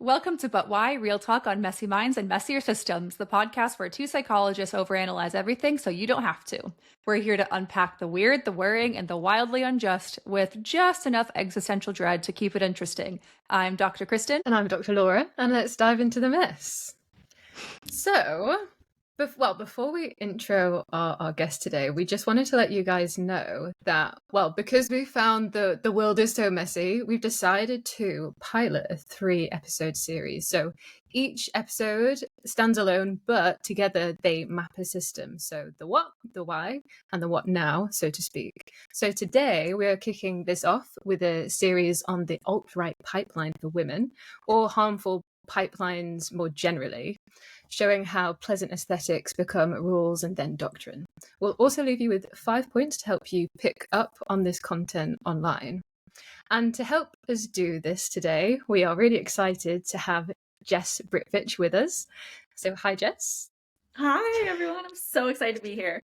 Welcome to But Why, Real Talk on Messy Minds and Messier Systems, the podcast where two psychologists overanalyze everything so you don't have to. We're here to unpack the weird, the worrying, and the wildly unjust with just enough existential dread to keep it interesting. I'm Dr. Kristin. And I'm Dr. Laura, and let's dive into the mess. So, before we intro our guest today, we just wanted to let you guys know that, because we found the world is so messy, we've decided to pilot a 3-episode series. So each episode stands alone, but together they map a system. So the what, the why, and the what now, so to speak. So today we are kicking this off with a series on the alt-right pipeline for women, or harmful pipelines more generally, showing how pleasant aesthetics become rules and then doctrine. We'll also leave you with 5 points to help you pick up on this content online. And to help us do this today, we are really excited to have Jess Britvich with us. So hi, Jess. Hi, everyone. I'm so excited to be here.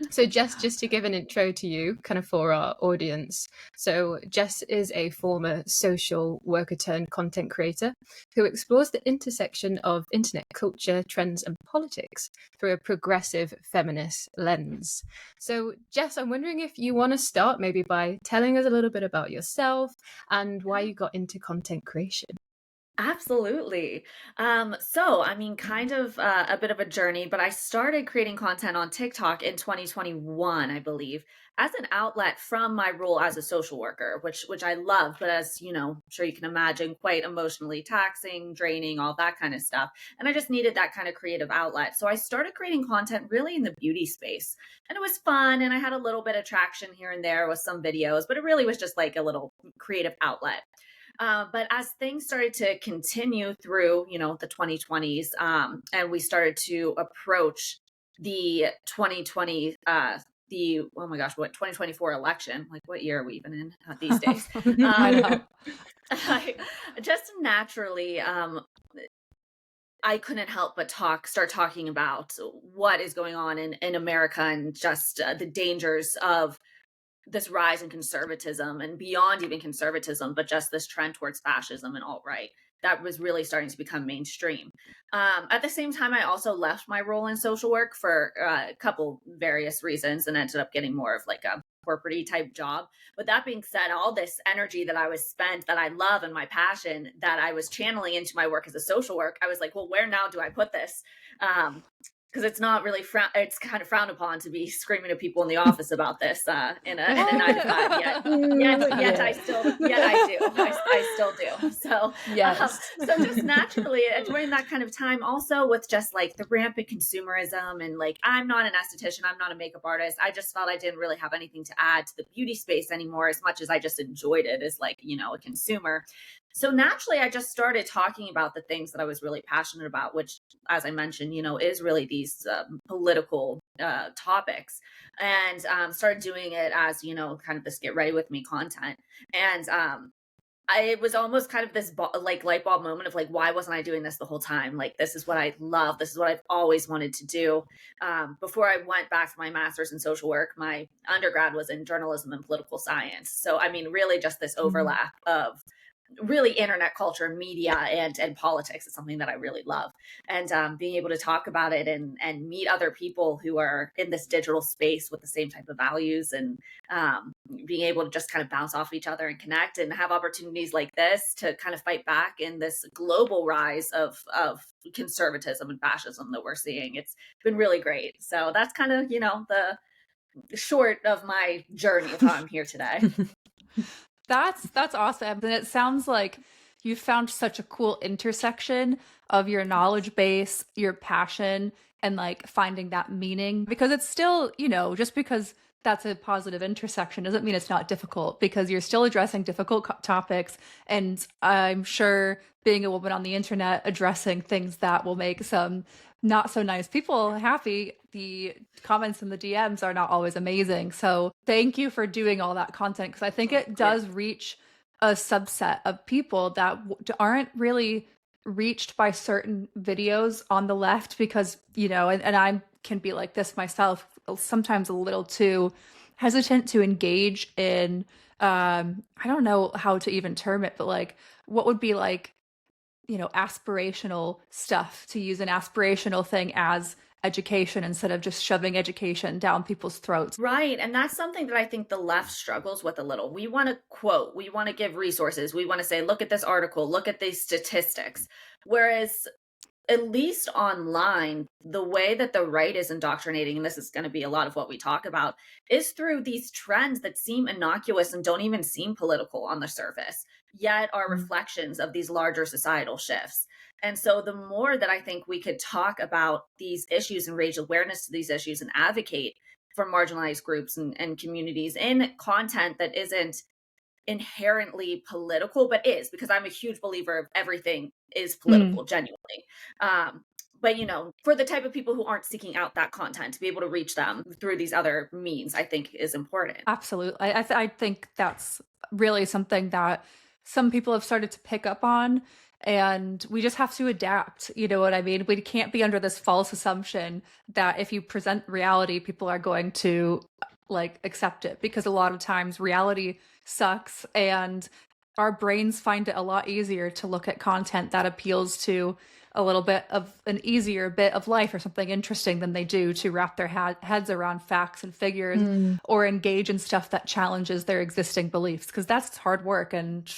So Jess, just to give an intro to you, kind of for our audience. So Jess is a former social worker turned content creator who explores the intersection of internet culture, trends, and politics through a progressive feminist lens. So Jess, I'm wondering if you want to start maybe by telling us a little bit about yourself and why you got into content creation. Absolutely. Kind of a bit of a journey, but I started creating content on TikTok in 2021, I believe, as an outlet from my role as a social worker, which I love, but as I'm sure you can imagine, quite emotionally taxing, draining, all that kind of stuff. And I just needed that kind of creative outlet. So I started creating content really in the beauty space, and it was fun. And I had a little bit of traction here and there with some videos, but it really was just like a little creative outlet. But as things started to continue through, the 2020s, and we started to approach the 2024 election, like what year are we even in these days? I just naturally, I couldn't help but start talking about what is going on in America and just the dangers of this rise in conservatism and beyond even conservatism, but just this trend towards fascism and alt-right that was really starting to become mainstream. At the same time, I also left my role in social work for a couple various reasons and ended up getting more of like a corporate type job. But that being said, all this energy that I was spent, that I love and my passion that I was channeling into my work as a social work, I was like, well, where now do I put this? Because it's not really it's kind of frowned upon to be screaming at people in the office about this in a 9-to-5 yet I still do. So yes. So just naturally during that kind of time, also with just like the rampant consumerism and like, I'm not an esthetician, I'm not a makeup artist. I just felt I didn't really have anything to add to the beauty space anymore, as much as I just enjoyed it as like, a consumer. So naturally, I just started talking about the things that I was really passionate about, which, as I mentioned, is really these political topics, and started doing it as, kind of this get ready with me content. And it was almost kind of this like light bulb moment of like, why wasn't I doing this the whole time? Like, this is what I love. This is what I've always wanted to do. Before I went back for my master's in social work, my undergrad was in journalism and political science. So, I mean, really just this overlap of really internet culture, media, and politics is something that I really love. And being able to talk about it and meet other people who are in this digital space with the same type of values, and being able to just kind of bounce off each other and connect and have opportunities like this to kind of fight back in this global rise of conservatism and fascism that we're seeing. It's been really great. So that's kind of, the short of my journey of how I'm here today. That's awesome. And it sounds like you found such a cool intersection of your knowledge base, your passion, and like finding that meaning, because it's still, just because that's a positive intersection doesn't mean it's not difficult, because you're still addressing difficult topics. And I'm sure being a woman on the internet addressing things that will make some not so nice people happy, the comments and the DMs are not always amazing. So thank you for doing all that content, because I think it does reach a subset of people that aren't really reached by certain videos on the left, because, and I can be like this myself, sometimes a little too hesitant to engage in, I don't know how to even term it, but like what would be like aspirational stuff, to use an aspirational thing as education instead of just shoving education down people's throats. Right. And that's something that I think the left struggles with a little. We want to quote, we want to give resources. We want to say, look at this article, look at these statistics. Whereas, at least online, the way that the right is indoctrinating, and this is going to be a lot of what we talk about, is through these trends that seem innocuous and don't even seem political on the surface, yet are reflections of these larger societal shifts. And so the more that I think we could talk about these issues and raise awareness to these issues and advocate for marginalized groups and communities in content that isn't inherently political, but is, because I'm a huge believer of everything is political, genuinely. But for the type of people who aren't seeking out that content, to be able to reach them through these other means, I think is important. Absolutely. I think that's really something that some people have started to pick up on, and we just have to adapt. You know what I mean? We can't be under this false assumption that if you present reality, people are going to accept it, because a lot of times reality sucks, and our brains find it a lot easier to look at content that appeals to a little bit of an easier bit of life or something interesting than they do to wrap their heads around facts and figures or engage in stuff that challenges their existing beliefs, because that's hard work, and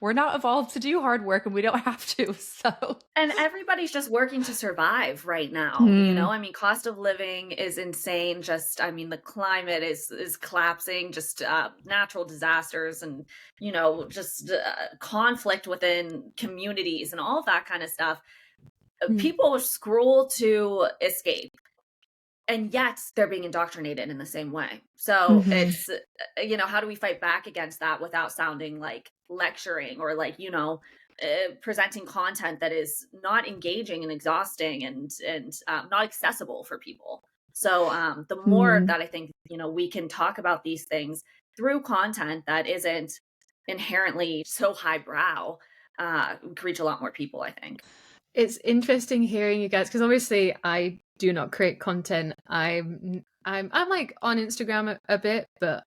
we're not evolved to do hard work, and we don't have to. And everybody's just working to survive right now. I mean, cost of living is insane. The climate is collapsing, just natural disasters and conflict within communities and all of that kind of stuff. People scroll to escape, and yet they're being indoctrinated in the same way. So it's, how do we fight back against that without sounding like lecturing or presenting content that is not engaging and exhausting and not accessible for people. So the more that I think, we can talk about these things through content that isn't inherently so highbrow, we can reach a lot more people, I think. It's interesting hearing you guys, because obviously I do not create content. I'm like on Instagram a bit, but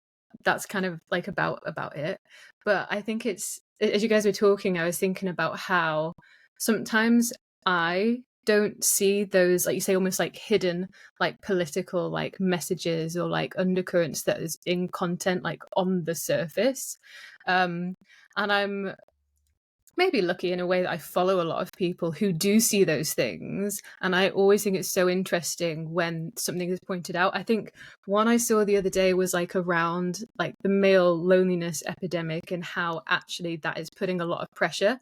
that's kind of like about it. But I think it's, as you guys were talking, I was thinking about how sometimes I don't see those, like you say, almost like hidden like political like messages or like undercurrents that is in content like on the surface. And I'm maybe lucky in a way that I follow a lot of people who do see those things, and I always think it's so interesting when something is pointed out. I think one I saw the other day was like around like the male loneliness epidemic and how actually that is putting a lot of pressure,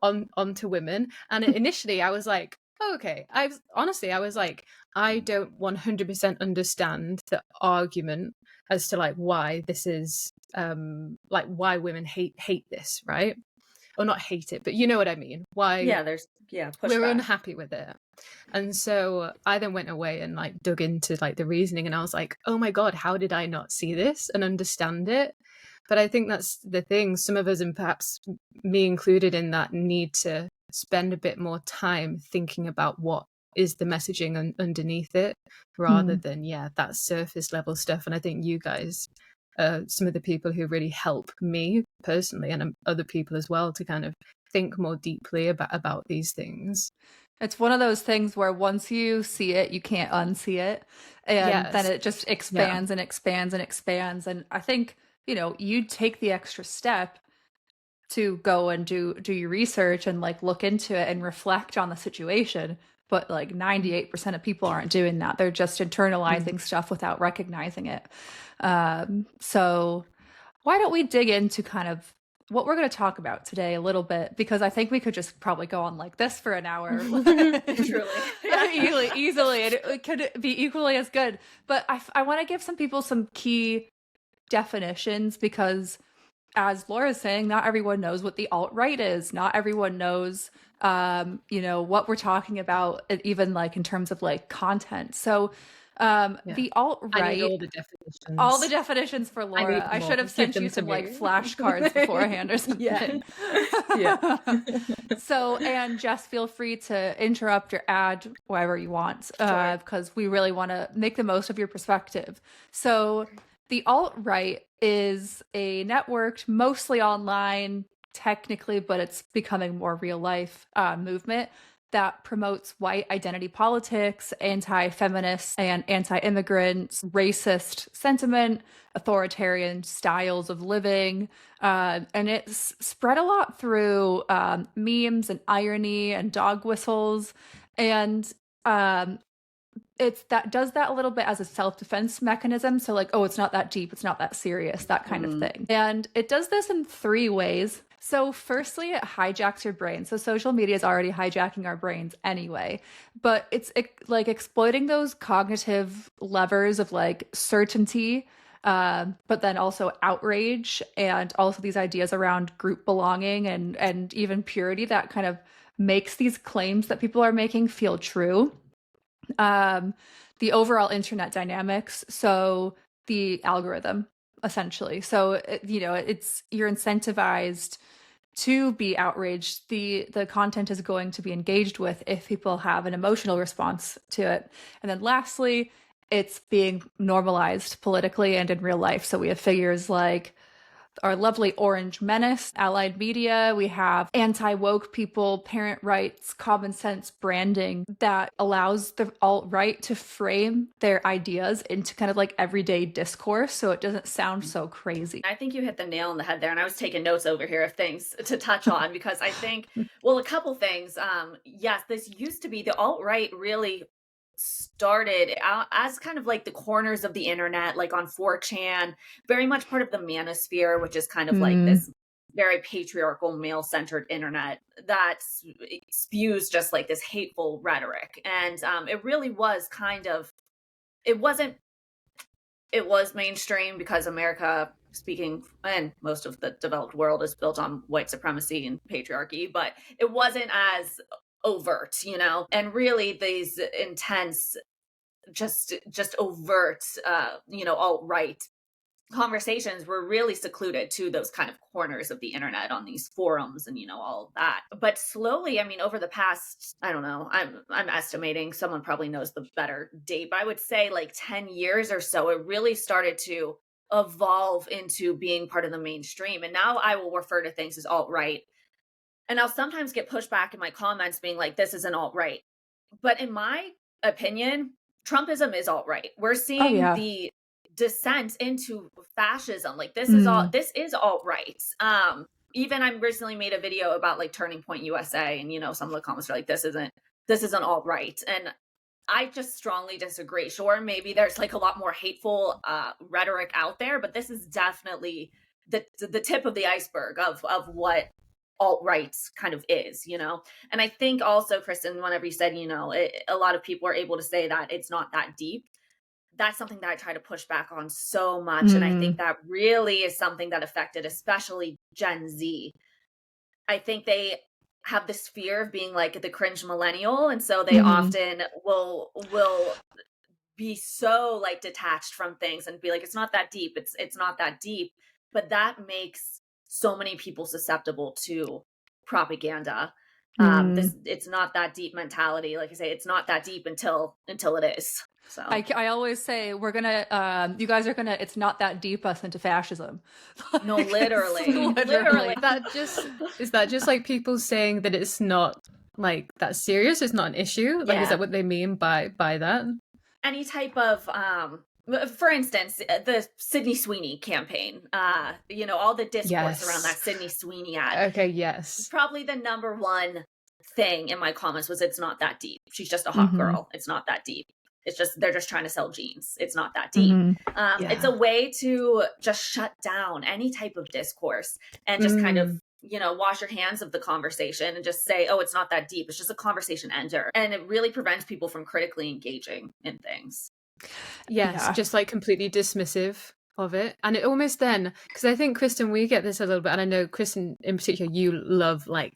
onto women. And initially I was like, oh, okay. I was like, I don't 100% understand the argument as to like why this is like why women hate this, right? Or not hate it, but you know what I mean. Why? We're unhappy with it. And so I then went away and like dug into like the reasoning, and I was like, oh my God, how did I not see this and understand it? But I think that's the thing. Some of us, and perhaps me included in that, need to spend a bit more time thinking about what is the messaging underneath it, rather than that surface level stuff. And I think you guys, some of the people who really help me personally, and other people as well, to kind of think more deeply about these things. It's one of those things where once you see it, you can't unsee it, and then it just expands and expands and expands. And I think you take the extra step to go and do your research and like look into it and reflect on the situation. But like 98% of people aren't doing that. They're just internalizing stuff without recognizing it. So why don't we dig into kind of what we're going to talk about today a little bit, because I think we could just probably go on like this for an hour. Truly. Easily. And it could be equally as good. But I want to give some people some key definitions, because as Laura's saying, not everyone knows what the alt-right is. Not everyone knows, what we're talking about, even like in terms of like content. So the alt-right, I need all the definitions. All the definitions for Laura. I should have sent you some like flashcards beforehand or something. So, and Jess, feel free to interrupt or add whatever you want, because we really want to make the most of your perspective. So the alt-right is a networked, mostly online technically, but it's becoming more real life movement that promotes white identity politics, anti-feminist and anti-immigrant, racist sentiment, authoritarian styles of living. And it's spread a lot through memes and irony and dog whistles. And it's that does that a little bit as a self-defense mechanism. So like, oh, it's not that deep, it's not that serious, that kind of thing. And it does this in 3 ways. So firstly, it hijacks your brain. So social media is already hijacking our brains anyway, but it's like exploiting those cognitive levers of like certainty, but then also outrage, and also these ideas around group belonging and even purity that kind of makes these claims that people are making feel true. The overall internet dynamics, so the algorithm essentially. So it's you're incentivized to be outraged. The content is going to be engaged with if people have an emotional response to it. And then lastly, it's being normalized politically and in real life. So we have figures like our lovely Orange Menace, Allied Media. We have anti-woke people, parent rights, common sense branding that allows the alt-right to frame their ideas into kind of like everyday discourse, so it doesn't sound so crazy. I think you hit the nail on the head there, and I was taking notes over here of things to touch on because I think, well, a couple things. Yes, this used to be the alt-right really started out as kind of like the corners of the internet, like on 4chan, very much part of the manosphere, which is kind of like this very patriarchal, male-centered internet that spews just like this hateful rhetoric. And it really was kind of, it was mainstream because America, speaking, and most of the developed world is built on white supremacy and patriarchy, but it wasn't as overt, and really these intense, just overt, alt-right conversations were really secluded to those kind of corners of the internet on these forums and, all of that. But slowly, I mean, over the past, I don't know, I'm estimating, someone probably knows the better date, but I would say like 10 years or so, it really started to evolve into being part of the mainstream. And now I will refer to things as alt-right. And I'll sometimes get pushback in my comments being like, this is an alt-right. But in my opinion, Trumpism is alt-right. We're seeing the descent into fascism. Like this is alt-right. Even I recently made a video about like Turning Point USA, and some of the comments are like, this isn't alt-right. And I just strongly disagree. Sure, maybe there's like a lot more hateful rhetoric out there, but this is definitely the tip of the iceberg of what alt-right kind of is, And I think also, Kristin, whenever you said, a lot of people are able to say that it's not that deep. That's something that I try to push back on so much. And I think that really is something that affected especially Gen Z. I think they have this fear of being like the cringe millennial. And so they often will be so like detached from things and be like, it's not that deep. It's not that deep. But that makes so many people susceptible to propaganda. It's not that deep mentality. Like I say, it's not that deep until it is. So I always say we're gonna you guys are gonna it's not that deep us into fascism. No, literally. Is that just like people saying that it's not like that serious? It's not an issue. Like, is that what they mean by that? Any type of for instance, the Sydney Sweeney campaign, all the discourse around that Sydney Sweeney ad. Okay, yes. Probably the number one thing in my comments was, it's not that deep. She's just a hot girl. It's not that deep. It's just, they're just trying to sell jeans. It's not that deep. It's a way to just shut down any type of discourse and just kind of, wash your hands of the conversation and just say, oh, it's not that deep. It's just a conversation ender. And it really prevents people from critically engaging in things. Yes, just like completely dismissive of it. And it almost then, because I think, Kristin, we get this a little bit, and I know, Kristin, in particular, you love like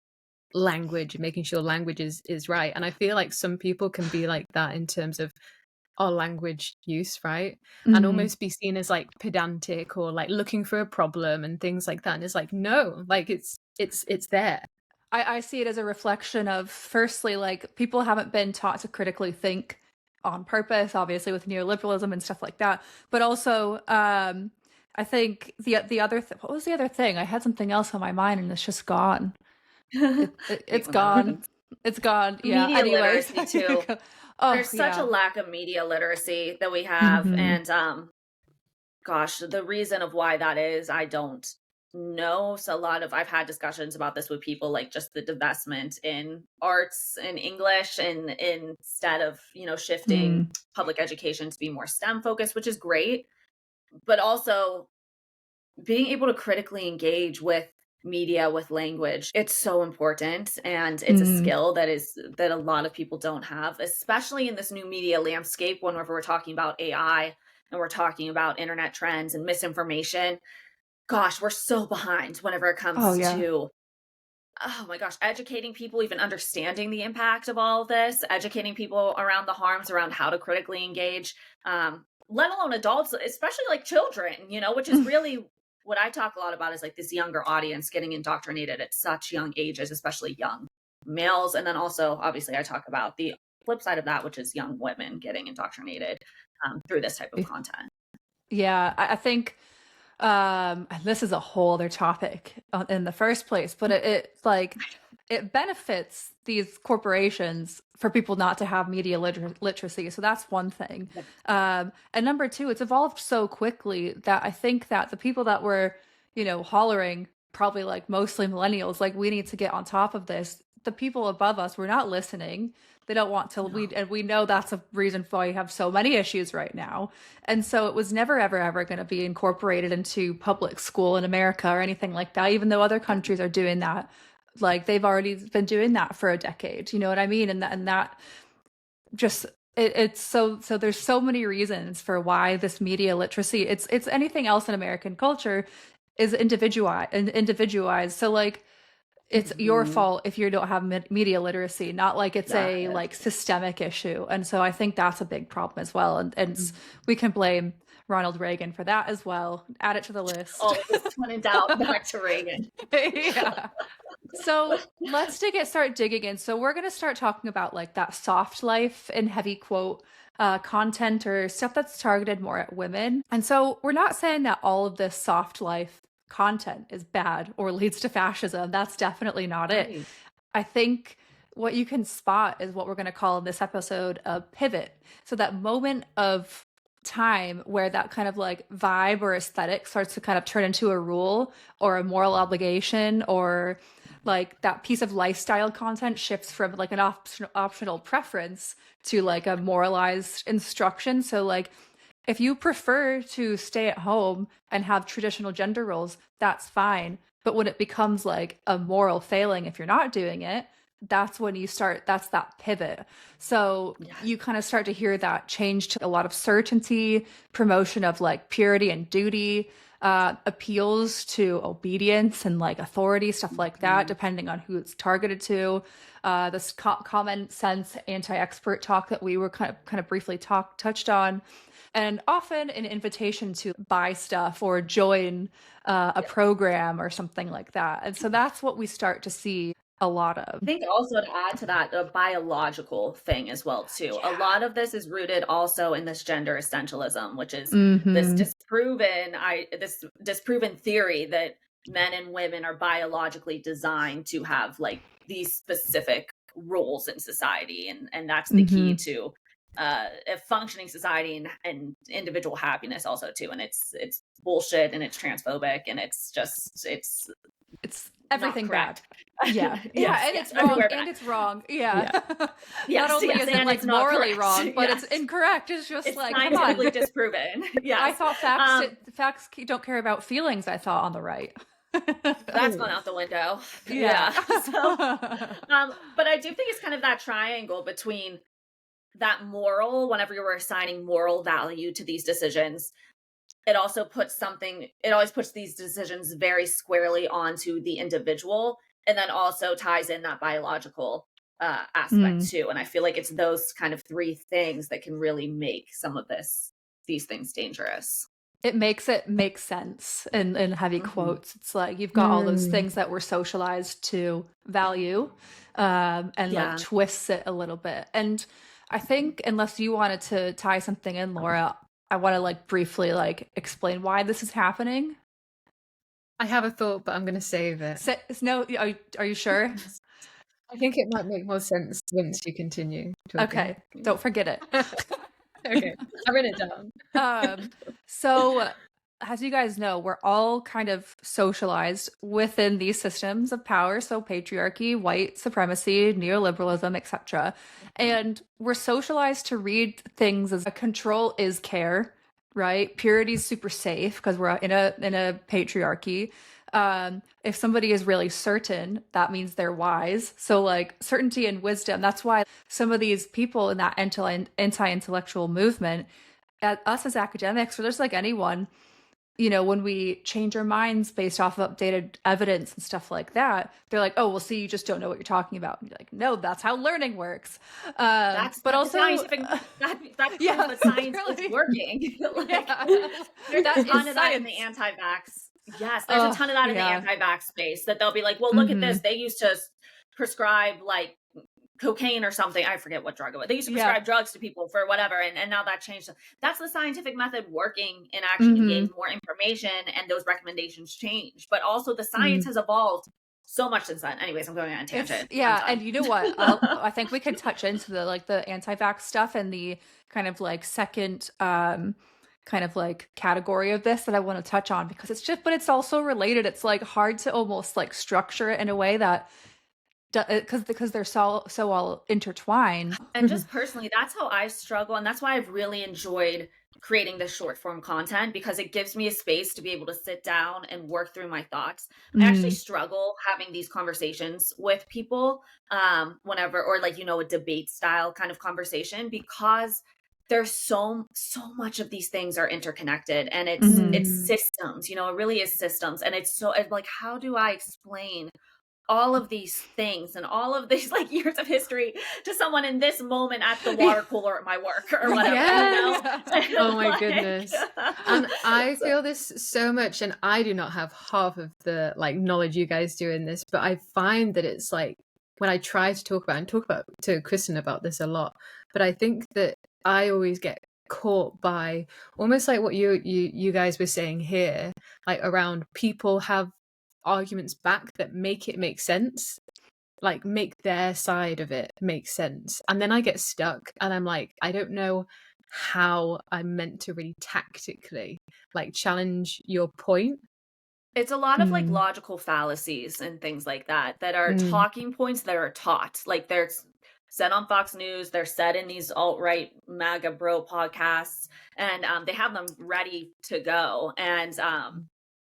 language, making sure language is right. And I feel like some people can be like that in terms of our language use, right? And almost be seen as like pedantic or like looking for a problem and things like that. And it's like, no, like it's there. I see it as a reflection of, firstly, like people haven't been taught to critically think on purpose, obviously with neoliberalism and stuff like that, but also I think the other what was the other thing? I had something else on my mind and it's just gone. It's gone. It's gone. Yeah. Media Anyways. literacy too. Oh, There's such a yeah. lack of media literacy that we have. Mhm. And gosh, the reason of why that is, I don't know. So I've had discussions about this with people, like just the divestment in arts and English, and instead of, shifting Mm. public education to be more STEM focused, which is great, but also being able to critically engage with media, with language, it's so important, and it's a Mm. skill that a lot of people don't have, especially in this new media landscape. Whenever we're talking about AI and we're talking about internet trends and misinformation, gosh, we're so behind whenever it Oh, comes yeah. to, oh my gosh, educating people, even understanding the impact of all of this, educating people around the harms, around how to critically engage, let alone adults, especially like children, which is really what I talk a lot about, is like this younger audience getting indoctrinated at such young ages, especially young males. And then also, obviously, I talk about the flip side of that, which is young women getting indoctrinated through this type of content. Yeah, I think and this is a whole other topic in the first place, but it's like it benefits these corporations for people not to have media literacy. So that's one thing. And number two, it's evolved so quickly that I think that the people that were, hollering, probably like mostly millennials, like we need to get on top of this. The people above us were not listening. They don't want to lead, and we know that's a reason why we have so many issues right now. And so it was never, ever, ever going to be incorporated into public school in America or anything like that, even though other countries are doing that. Like they've already been doing that for a decade. You know what I mean? And that just it's so there's so many reasons for why this media literacy, it's anything else in American culture, is individualized. So like it's your fault if you don't have media literacy, not like it's a like systemic issue. And so I think that's a big problem as well. And we can blame Ronald Reagan for that as well. Add it to the list. Oh, when in doubt, back to Reagan. Yeah. So let's start digging in. So we're going to start talking about like that soft life and heavy quote content, or stuff that's targeted more at women. And so we're not saying that all of this soft life content is bad or leads to fascism. That's definitely not it. Right. I think what you can spot is what we're going to call in this episode a pivot. So that moment of time where that kind of like vibe or aesthetic starts to kind of turn into a rule or a moral obligation, or like that piece of lifestyle content shifts from like an optional preference to like a moralized instruction. So like if you prefer to stay at home and have traditional gender roles, that's fine. But when it becomes like a moral failing if you're not doing it, that's when that's that pivot. So you kind of start to hear that change to a lot of certainty, promotion of like purity and duty, appeals to obedience and like authority, stuff like that, depending on who it's targeted to. This common sense anti-expert talk that we were kind of briefly touched on. And often an invitation to buy stuff or join a program or something like that. And so that's what we start to see a lot of. I think also to add to that, the biological thing as well too. A lot of this is rooted also in this gender essentialism, which is this disproven theory that men and women are biologically designed to have like these specific roles in society, and that's the key to a functioning society and individual happiness also too. And it's bullshit, and it's transphobic, and it's everything bad. Yeah. Yes, and yes, it's wrong. everywhere And bad. it's wrong. Yeah. Yes, Not only is it like it's not morally correct. wrong, but it's incorrect. It's just it's like, come scientifically on. disproven. Yes. I thought facts don't care about feelings, I thought, on the right. That's gone out the window. Yeah. So, but I do think it's kind of that triangle between that moral, whenever you were assigning moral value to these decisions, it always puts these decisions very squarely onto the individual, and then also ties in that biological aspect too. And I feel like it's those kind of three things that can really make some of these things dangerous. It makes it make sense in heavy quotes. It's like you've got all those things that we're socialized to value, and like twists it a little bit. And I think, unless you wanted to tie something in, Laura, I want to like briefly like explain why this is happening. I have a thought, but I'm going to save it. No, are you sure? I think it might make more sense once you continue talking. Okay, don't forget it. Okay, I've written it down. So as you guys know, we're all kind of socialized within these systems of power. So patriarchy, white supremacy, neoliberalism, etc. And we're socialized to read things as control is care, right? Purity is super safe because we're in a patriarchy. If somebody is really certain, that means they're wise. So like certainty and wisdom. That's why some of these people in that anti-intellectual movement, us as academics, or just like anyone, you know, when we change our minds based off of updated evidence and stuff like that, they're like, oh, well, see, you just don't know what you're talking about. And you're like, no, that's how learning works. But also, scientific, that yeah, the science really. is working. Like, Yeah. There's That a is ton of that science. in the anti-vax. Yes, there's a ton of that in the yeah. anti-vax space that they'll be like, well, look at Mhm. this. They used to prescribe like cocaine or something. I forget what drug it was. They used to prescribe drugs to people for whatever, and now that changed. That's the scientific method working in action. You gain more information and those recommendations change. But also the science has evolved so much since then. Anyways, I'm going on a tangent. And you know what? I think we could touch into the anti-vax stuff and the kind of like second kind of like category of this that I want to touch on, because it's also related. It's like hard to almost like structure it in a way that because they're so all intertwined. And just personally, that's how I struggle, and that's why I've really enjoyed creating this short form content, because it gives me a space to be able to sit down and work through my thoughts. I actually struggle having these conversations with people whenever, or like, you know, a debate style kind of conversation, because there's so much of these things are interconnected, and it's systems, you know, it really is systems. And it's like, how do I explain all of these things and all of these like years of history to someone in this moment at the water cooler at my work or whatever? Yes. You know? Oh my goodness. And I feel this so much, and I do not have half of the like knowledge you guys do in this, but I find that it's like when I try to talk about to Kristin about this a lot, but I think that I always get caught by almost like what you guys were saying here, like around people have arguments back that make it make sense, like make their side of it make sense, and then I get stuck and I'm like, I don't know how I'm meant to really tactically like challenge your point. It's a lot of like logical fallacies and things like that are talking points that are taught, like they're said on Fox News, they're said in these alt-right MAGA bro podcasts, and they have them ready to go. And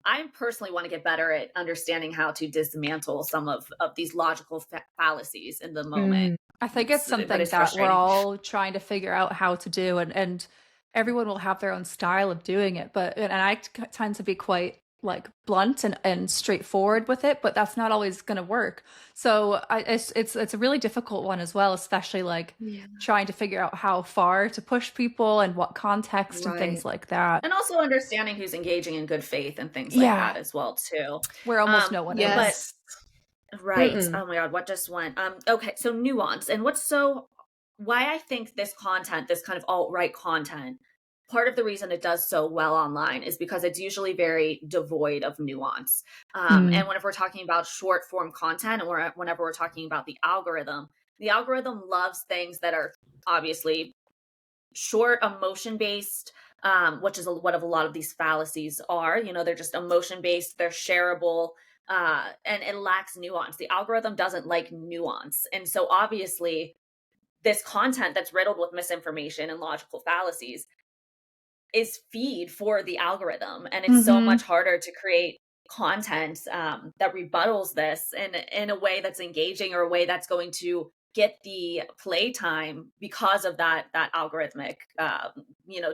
I personally want to get better at understanding how to dismantle some of these logical fallacies in the moment. I think it's something that we're all trying to figure out how to do, and everyone will have their own style of doing it. And I tend to be quite like blunt and straightforward with it, but that's not always going to work. So it's a really difficult one as well, especially like trying to figure out how far to push people and what context and things like that. And also understanding who's engaging in good faith and things like that as well too. Where almost no one is. Right. Oh my God, what just went? Okay, so nuance. And why I think this content, this kind of alt-right content, part of the reason it does so well online is because it's usually very devoid of nuance. And whenever we're talking about short form content, or whenever we're talking about the algorithm loves things that are obviously short, emotion based, which is what a lot of these fallacies are. You know, they're just emotion based, they're shareable, and it lacks nuance. The algorithm doesn't like nuance. And so obviously this content that's riddled with misinformation and logical fallacies is feed for the algorithm. And it's so much harder to create content that rebuttals this in a way that's engaging, or a way that's going to get the playtime, because of that algorithmic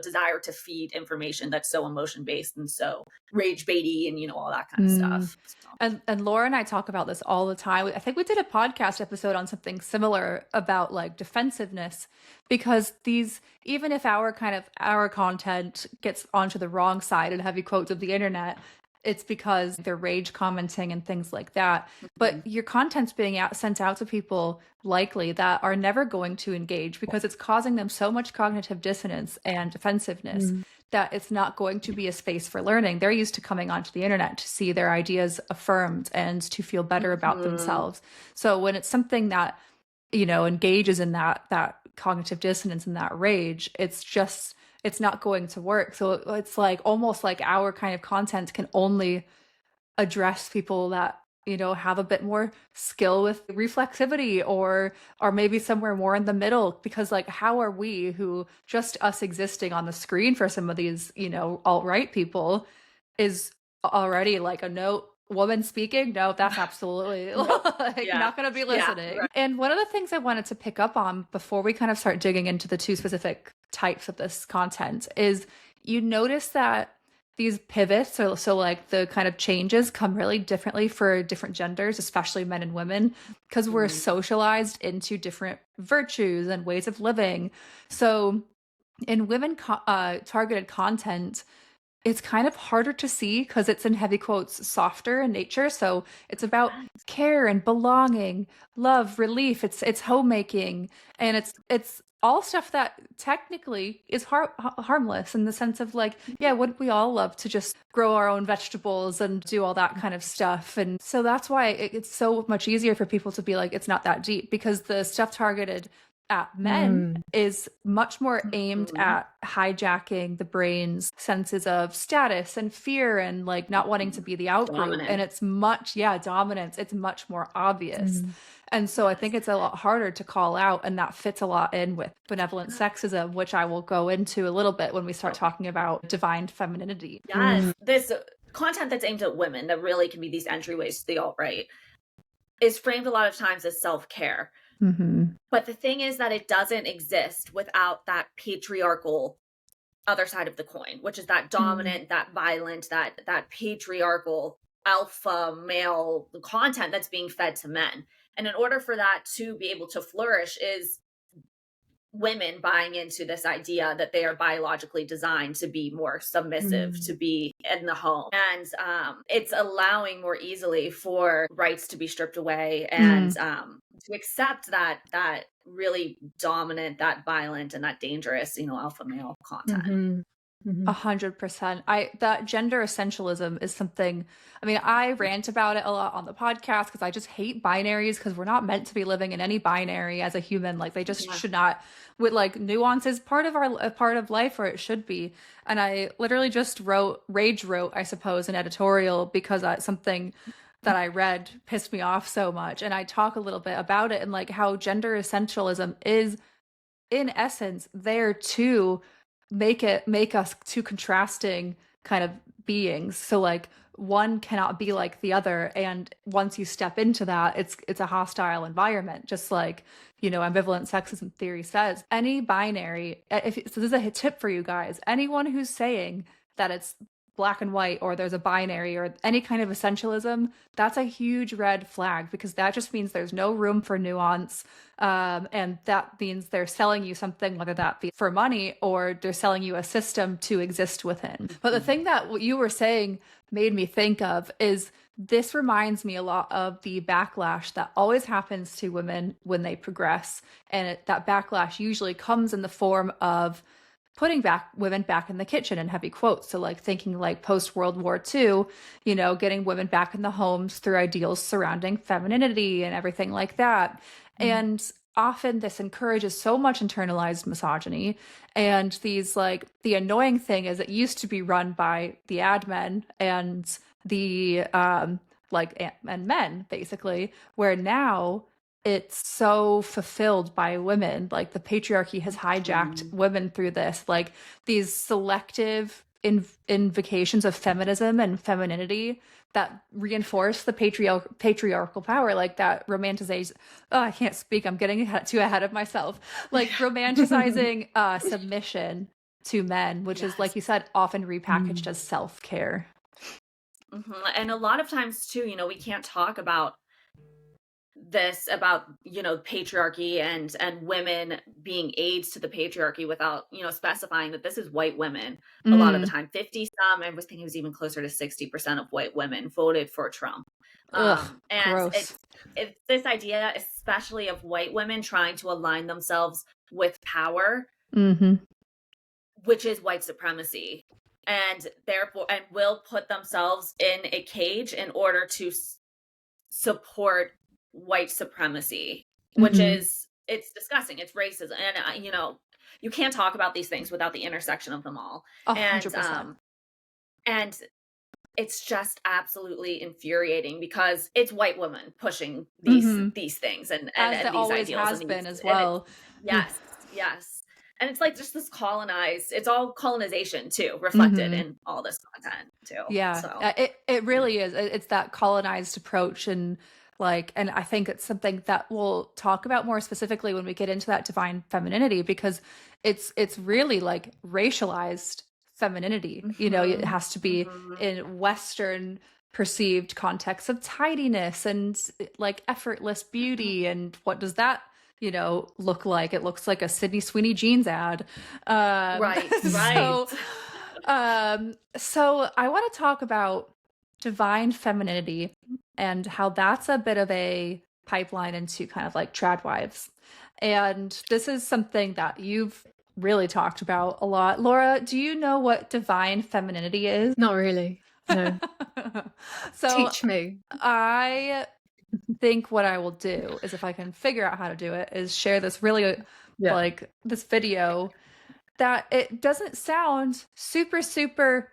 desire to feed information that's so emotion based and so rage baity and, you know, all that kind of stuff. And Laura and I talk about this all the time. I think we did a podcast episode on something similar about like defensiveness, because even if our content gets onto the wrong side and heavy quotes of the internet, it's because they're rage commenting and things like that. But your content's being sent out to people likely that are never going to engage because it's causing them so much cognitive dissonance and defensiveness that it's not going to be a space for learning. They're used to coming onto the internet to see their ideas affirmed and to feel better about themselves. So when it's something that, you know, engages in that cognitive dissonance and that rage, it's not going to work. So it's like almost like our kind of content can only address people that, you know, have a bit more skill with reflexivity or maybe somewhere more in the middle, because like how are we, who just us existing on the screen for some of these, you know, alt-right people is already like a no, woman speaking, no, that's absolutely like not going to be listening. Right. And one of the things I wanted to pick up on before we kind of start digging into the two specific types of this content is you notice that these pivots, so like the kind of changes come really differently for different genders, especially men and women, because we're socialized into different virtues and ways of living. So in women targeted content, it's kind of harder to see because it's in heavy quotes softer in nature. So it's about care and belonging, love, relief. It's homemaking, and it's all stuff that technically is harmless in the sense of like, yeah, wouldn't we all love to just grow our own vegetables and do all that kind of stuff? And so that's why it's so much easier for people to be like, it's not that deep, because the stuff targeted at men is much more aimed at hijacking the brain's senses of status and fear and like not wanting to be the outgroup. And it's much, dominance. It's much more obvious. And so I think it's a lot harder to call out, and that fits a lot in with benevolent sexism, which I will go into a little bit when we start talking about divine femininity. Yes, this content that's aimed at women that really can be these entryways to the alt-right is framed a lot of times as self-care. But the thing is that it doesn't exist without that patriarchal other side of the coin, which is that dominant, that violent, that patriarchal alpha male content that's being fed to men. And in order for that to be able to flourish is women buying into this idea that they are biologically designed to be more submissive, to be in the home. And it's allowing more easily for rights to be stripped away and to accept that really dominant, that violent, and that dangerous, you know, alpha male content. 100%. That gender essentialism is something, I mean, I rant about it a lot on the podcast because I just hate binaries, because we're not meant to be living in any binary as a human. Like they just should not, with like nuance is part of life, or it should be. And I literally just rage wrote, I suppose, an editorial because something that I read pissed me off so much. And I talk a little bit about it and like how gender essentialism is in essence there to make us two contrasting kind of beings. So like one cannot be like the other, and once you step into that, it's a hostile environment, just like, you know, ambivalent sexism theory says. Any binary, so this is a tip for you guys, anyone who's saying that it's black and white or there's a binary or any kind of essentialism, that's a huge red flag, because that just means there's no room for nuance. And that means they're selling you something, whether that be for money or they're selling you a system to exist within. But the thing that what you were saying made me think of is this reminds me a lot of the backlash that always happens to women when they progress. And that backlash usually comes in the form of putting women back in the kitchen, in heavy quotes. So like thinking like post World War II, you know, getting women back in the homes through ideals surrounding femininity and everything like that. And often this encourages so much internalized misogyny. And these like, the annoying thing is it used to be run by the ad men and the and men basically, where now it's so fulfilled by women. Like the patriarchy has hijacked women through this, like these selective invocations of feminism and femininity that reinforce the patriarchal power, like that romanticization. Oh, I can't speak. I'm getting too ahead of myself. Like romanticizing submission to men, which is, like you said, often repackaged as self-care. And a lot of times too, you know, we can't talk about this about, you know, patriarchy and women being aids to the patriarchy without, you know, specifying that this is white women a lot of the Mm. time. 50 some, I was thinking it was even closer to 60% of white women voted for Trump. Ugh, And gross. it's this idea, especially of white women trying to align themselves with power, Mm-hmm. which is white supremacy, and therefore, and will put themselves in a cage in order to support white supremacy, which Mm-hmm. is, it's disgusting. It's racism. And, you know, you can't talk about these things without the intersection of them all. 100%. And it's just absolutely infuriating because it's white women pushing these things and As it these always ideals has and been these, as and well. yes. And it's like just this colonized, it's all colonization too, reflected Mm-hmm. in all this content too. Yeah, So it really is. It's that colonized approach, and like, and I think it's something that we'll talk about more specifically when we get into that divine femininity, because it's really like racialized femininity. You know, it has to be in Western perceived context of tidiness and like effortless beauty, and what does that, you know, look like? It looks like a Sydney Sweeney jeans ad. right. So I want to talk about divine femininity and how that's a bit of a pipeline into kind of like tradwives. And this is something that you've really talked about a lot. Laura, do you know what divine femininity is? Not really. No. So Teach me. I think what I will do is, if I can figure out how to do it, is share this really like this video that it doesn't sound super.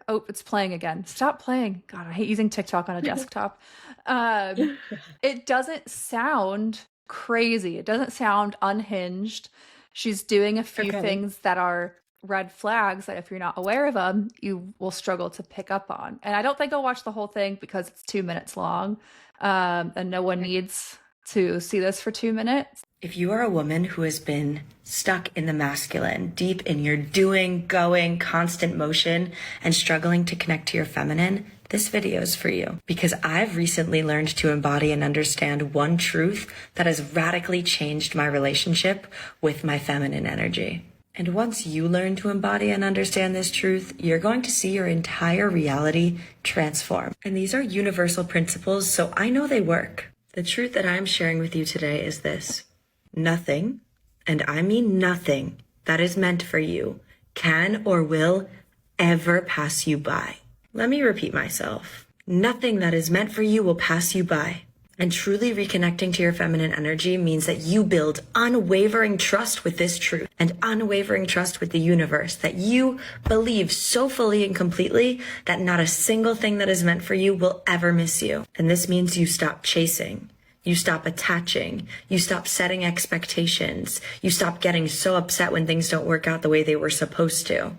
Oh, it's playing again. Stop playing. God, I hate using TikTok on a desktop. It doesn't sound crazy. It doesn't sound unhinged. She's doing a few things that are red flags that, if you're not aware of them, you will struggle to pick up on. And I don't think I'll watch the whole thing because it's 2 minutes long. And no one needs to see this for 2 minutes. If you are a woman who has been stuck in the masculine, deep in your doing, going, constant motion, and struggling to connect to your feminine, this video is for you. Because I've recently learned to embody and understand one truth that has radically changed my relationship with my feminine energy. And once you learn to embody and understand this truth, you're going to see your entire reality transform. And these are universal principles, so I know they work. The truth that I'm sharing with you today is this. Nothing, and I mean nothing, that is meant for you can or will ever pass you by. Let me repeat myself. Nothing that is meant for you will pass you by. And truly reconnecting to your feminine energy means that you build unwavering trust with this truth and unwavering trust with the universe, that you believe so fully and completely that not a single thing that is meant for you will ever miss you. And this means you stop chasing. You stop attaching. You stop setting expectations. You stop getting so upset when things don't work out the way they were supposed to.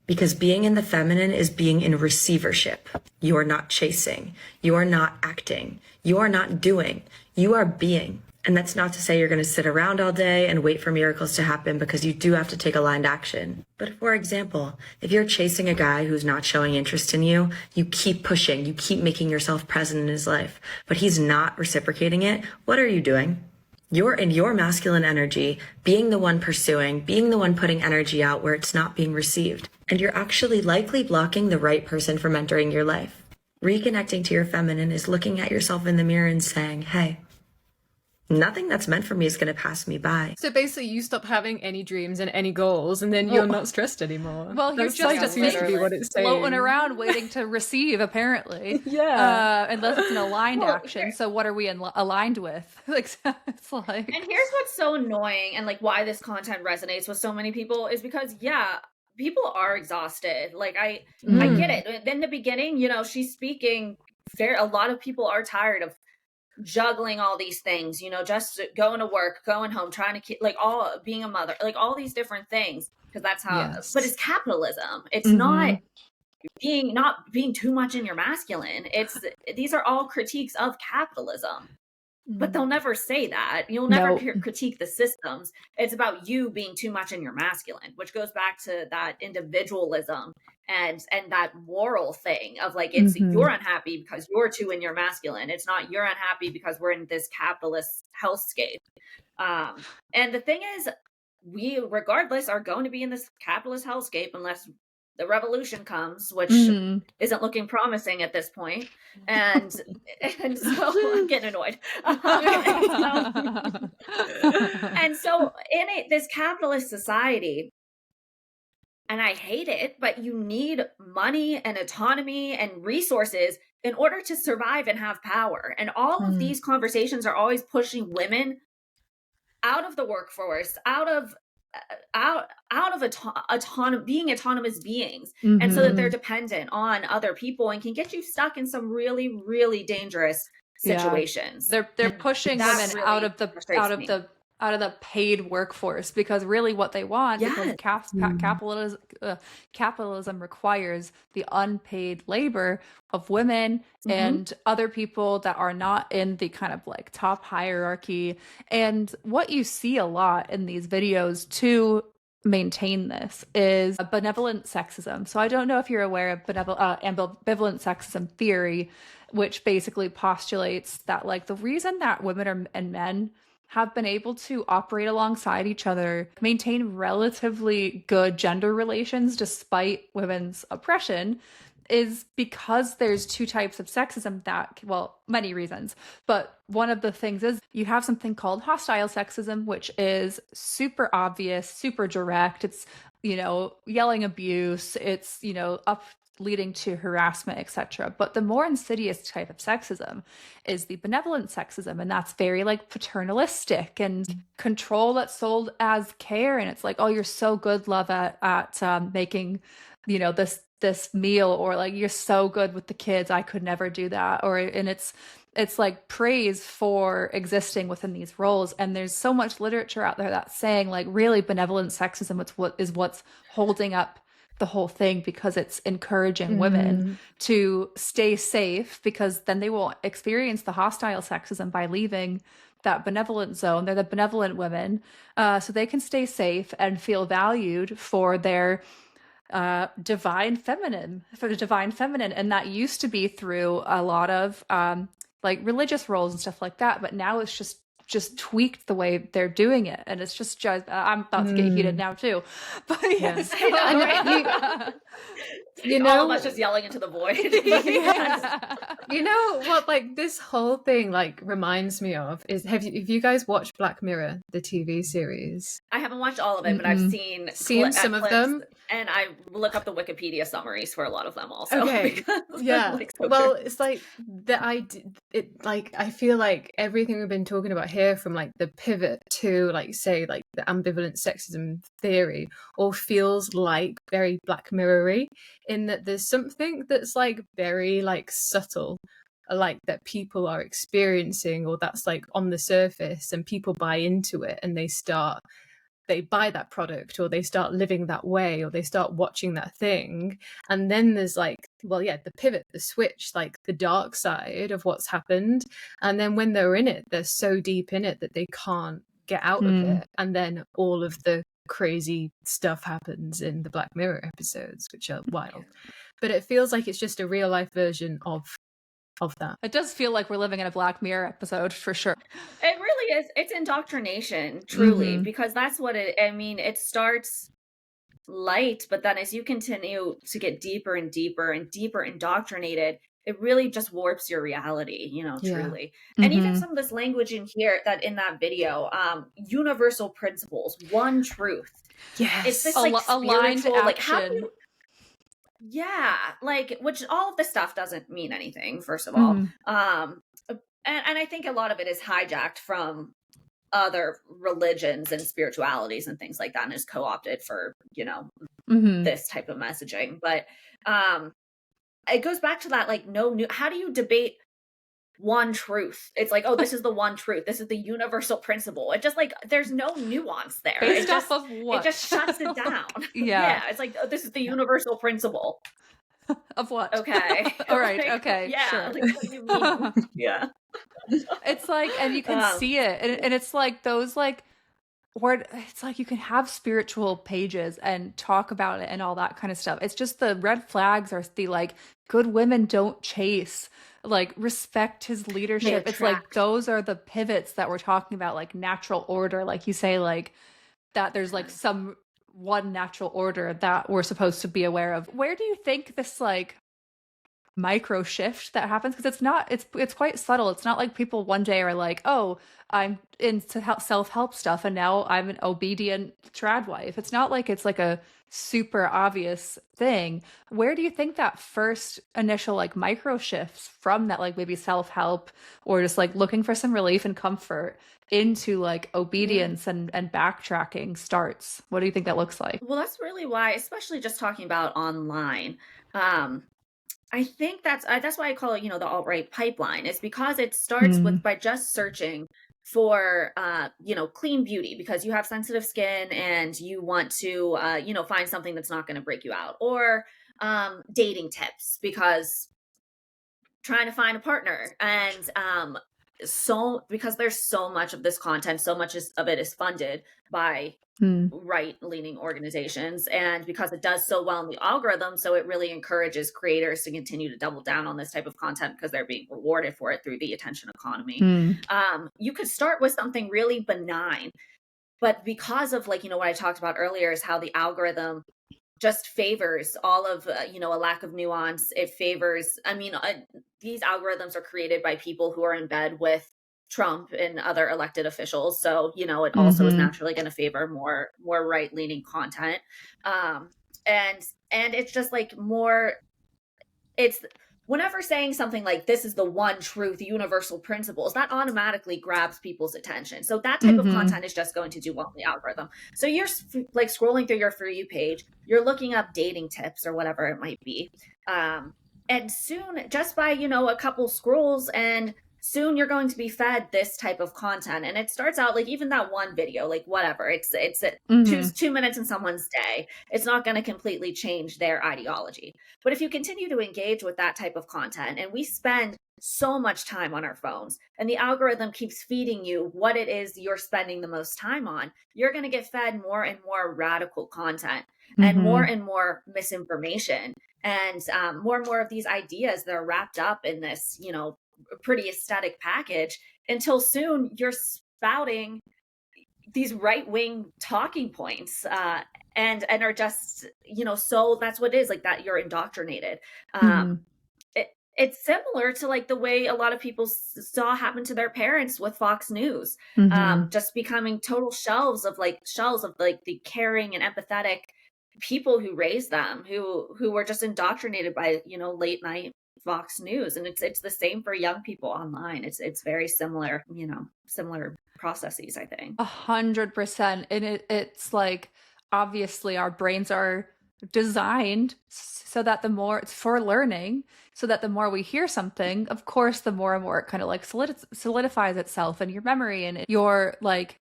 Because being in the feminine is being in receivership. You are not chasing. You are not acting. You are not doing. You are being. And that's not to say you're going to sit around all day and wait for miracles to happen, because you do have to take aligned action. But for example, if you're chasing a guy who's not showing interest in you, you keep pushing, you keep making yourself present in his life, but he's not reciprocating it, what are you doing? You're in your masculine energy, being the one pursuing, being the one putting energy out where it's not being received. And you're actually likely blocking the right person from entering your life. Reconnecting to your feminine is looking at yourself in the mirror and saying, hey, nothing that's meant for me is going to pass me by. So basically, you stop having any dreams and any goals, and then you're not stressed anymore. Well, you're just seems to be what it's saying. floating around waiting to receive, apparently. Unless it's an aligned action. So what are we aligned with? Like, it's like. And here's what's so annoying, and like why this content resonates with so many people is because, people are exhausted. Like I get it. In the beginning, you know, she's speaking. A lot of people are tired of juggling all these things, you know, just going to work, going home, trying to keep, like, all being a mother, like all these different things, because that's how. But it's capitalism. It's not being too much in your masculine. These are all critiques of capitalism. but they'll never say that. You'll never No. critique the systems. It's about you being too much in your masculine, which goes back to that individualism and that moral thing of like, it's you're unhappy because you're too in your masculine. It's not you're unhappy because we're in this capitalist hellscape. And the thing is, we regardless are going to be in this capitalist hellscape unless the revolution comes, which isn't looking promising at this point. And so I'm getting annoyed. And so in this capitalist society, and I hate it, but you need money and autonomy and resources in order to survive and have power. And all of these conversations are always pushing women out of the workforce, out of being autonomous beings, and so that they're dependent on other people and can get you stuck in some really, really dangerous situations. They're pushing women really out of the paid workforce, because really what they want, because capitalism requires the unpaid labor of women and other people that are not in the kind of like top hierarchy. And what you see a lot in these videos to maintain this is a benevolent sexism. So I don't know if you're aware of ambivalent sexism theory, which basically postulates that like the reason that women and men have been able to operate alongside each other, maintain relatively good gender relations despite women's oppression, is because there's two types of sexism that, well, many reasons, but one of the things is you have something called hostile sexism, which is super obvious, super direct. It's, yelling abuse, it's, leading to harassment, etc. But the more insidious type of sexism is the benevolent sexism, and that's very like paternalistic and control that's sold as care. And it's like, oh, you're so good, love, at making, this meal, or like you're so good with the kids, I could never do that. And it's like praise for existing within these roles. And there's so much literature out there that's saying like really benevolent sexism is what's holding up the whole thing, because it's encouraging women to stay safe, because then they will experience the hostile sexism by leaving that benevolent zone. They're the benevolent women, so they can stay safe and feel valued for their divine feminine. And that used to be through a lot of like religious roles and stuff like that, but now it's just tweaked the way they're doing it, and it's just I'm about to get heated now too, but yes. All of us just yelling into the void. You know what, like this whole thing like reminds me of is have you guys watched Black Mirror, the TV series? I haven't watched all of it, but I've seen some of them, and I look up the Wikipedia summaries for a lot of them also. Okay, yeah. Well, it's like I feel like everything we've been talking about here, from like the pivot to like say like the ambivalent sexism theory, all feels like very Black Mirror-y, in that there's something that's like very like subtle, like that people are experiencing, or that's like on the surface, and people buy into it, and they buy that product, or they start living that way, or they start watching that thing. And then there's like, well, yeah, the pivot, the switch, like the dark side of what's happened. And then when they're in it, they're so deep in it that they can't get out of it. And then all of the crazy stuff happens in the Black Mirror episodes, which are wild. But it feels like it's just a real life version of that. It does feel like we're living in a Black Mirror episode for sure. It really is. It's indoctrination, truly, because that's what it starts light, but then as you continue to get deeper and deeper and deeper indoctrinated, it really just warps your reality, truly. And even some of this language in here, that in that video, universal principles, one truth. Yes. It's this like aligned spiritual, action. like how do you, which all of this stuff doesn't mean anything, first of all. And I think a lot of it is hijacked from other religions and spiritualities and things like that, and is co-opted for, this type of messaging. But it goes back to that, like, how do you debate one truth? It's like, oh, this is the one truth. This is the universal principle. It just like, there's no nuance there. Based off of what? It just shuts it down. Yeah. It's like, oh, this is the universal principle. Of what? Okay. All right. Like, okay. Yeah. Sure. Like, what do you mean? Yeah. It's like, and you can see it, and it's like those like, where it's like you can have spiritual pages and talk about it and all that kind of stuff. It's just the red flags are the like, good women don't chase, like respect his leadership. It's like those are the pivots that we're talking about, like natural order, like you say, like that there's like some one natural order that we're supposed to be aware of. Where do you think this like micro shift that happens, because it's quite subtle. It's not like people one day are like, oh, I'm into self-help stuff and now I'm an obedient tradwife. It's not like it's like a super obvious thing. Where do you think that first initial like micro shifts from that, like maybe self-help or just like looking for some relief and comfort into like obedience and backtracking starts? What do you think that looks like? Well, that's really why, especially just talking about online, I think that's why I call it, the alt-right pipeline, is because it starts with by just searching for clean beauty, because you have sensitive skin and you want to find something that's not going to break you out, or dating tips because trying to find a partner, and because there's so much of this content, so much of it is funded by right-leaning organizations, and because it does so well in the algorithm, so it really encourages creators to continue to double down on this type of content because they're being rewarded for it through the attention economy. You could start with something really benign, but because of what I talked about earlier is how the algorithm just favors all of a lack of nuance. It favors, these algorithms are created by people who are in bed with Trump and other elected officials, so it also is naturally going to favor more right-leaning content, and it's just like more, it's whenever saying something like this is the one truth, universal principles, that automatically grabs people's attention. So that type of content is just going to do well in the algorithm. So you're like scrolling through your For You page, you're looking up dating tips or whatever it might be, and soon, just by a couple scrolls, and soon you're going to be fed this type of content. And it starts out like even that one video, like whatever, it's 2 minutes in someone's day. It's not going to completely change their ideology. But if you continue to engage with that type of content, and we spend so much time on our phones, and the algorithm keeps feeding you what it is you're spending the most time on, you're going to get fed more and more radical content and more misinformation, and more of these ideas that are wrapped up in this, pretty aesthetic package, until soon you're spouting these right-wing talking points, and are just so that's what it is, like that you're indoctrinated. It's similar to like the way a lot of people saw happen to their parents with Fox News, just becoming total shells of the caring and empathetic people who raised them, who were just indoctrinated by late night Fox News. And it's the same for young people online. It's very similar, similar processes, I think. 100%. And it's like, obviously our brains are designed so that the more it's for learning, so that the more we hear something, of course, the more and more it kind of like solidifies itself in your memory, and you're like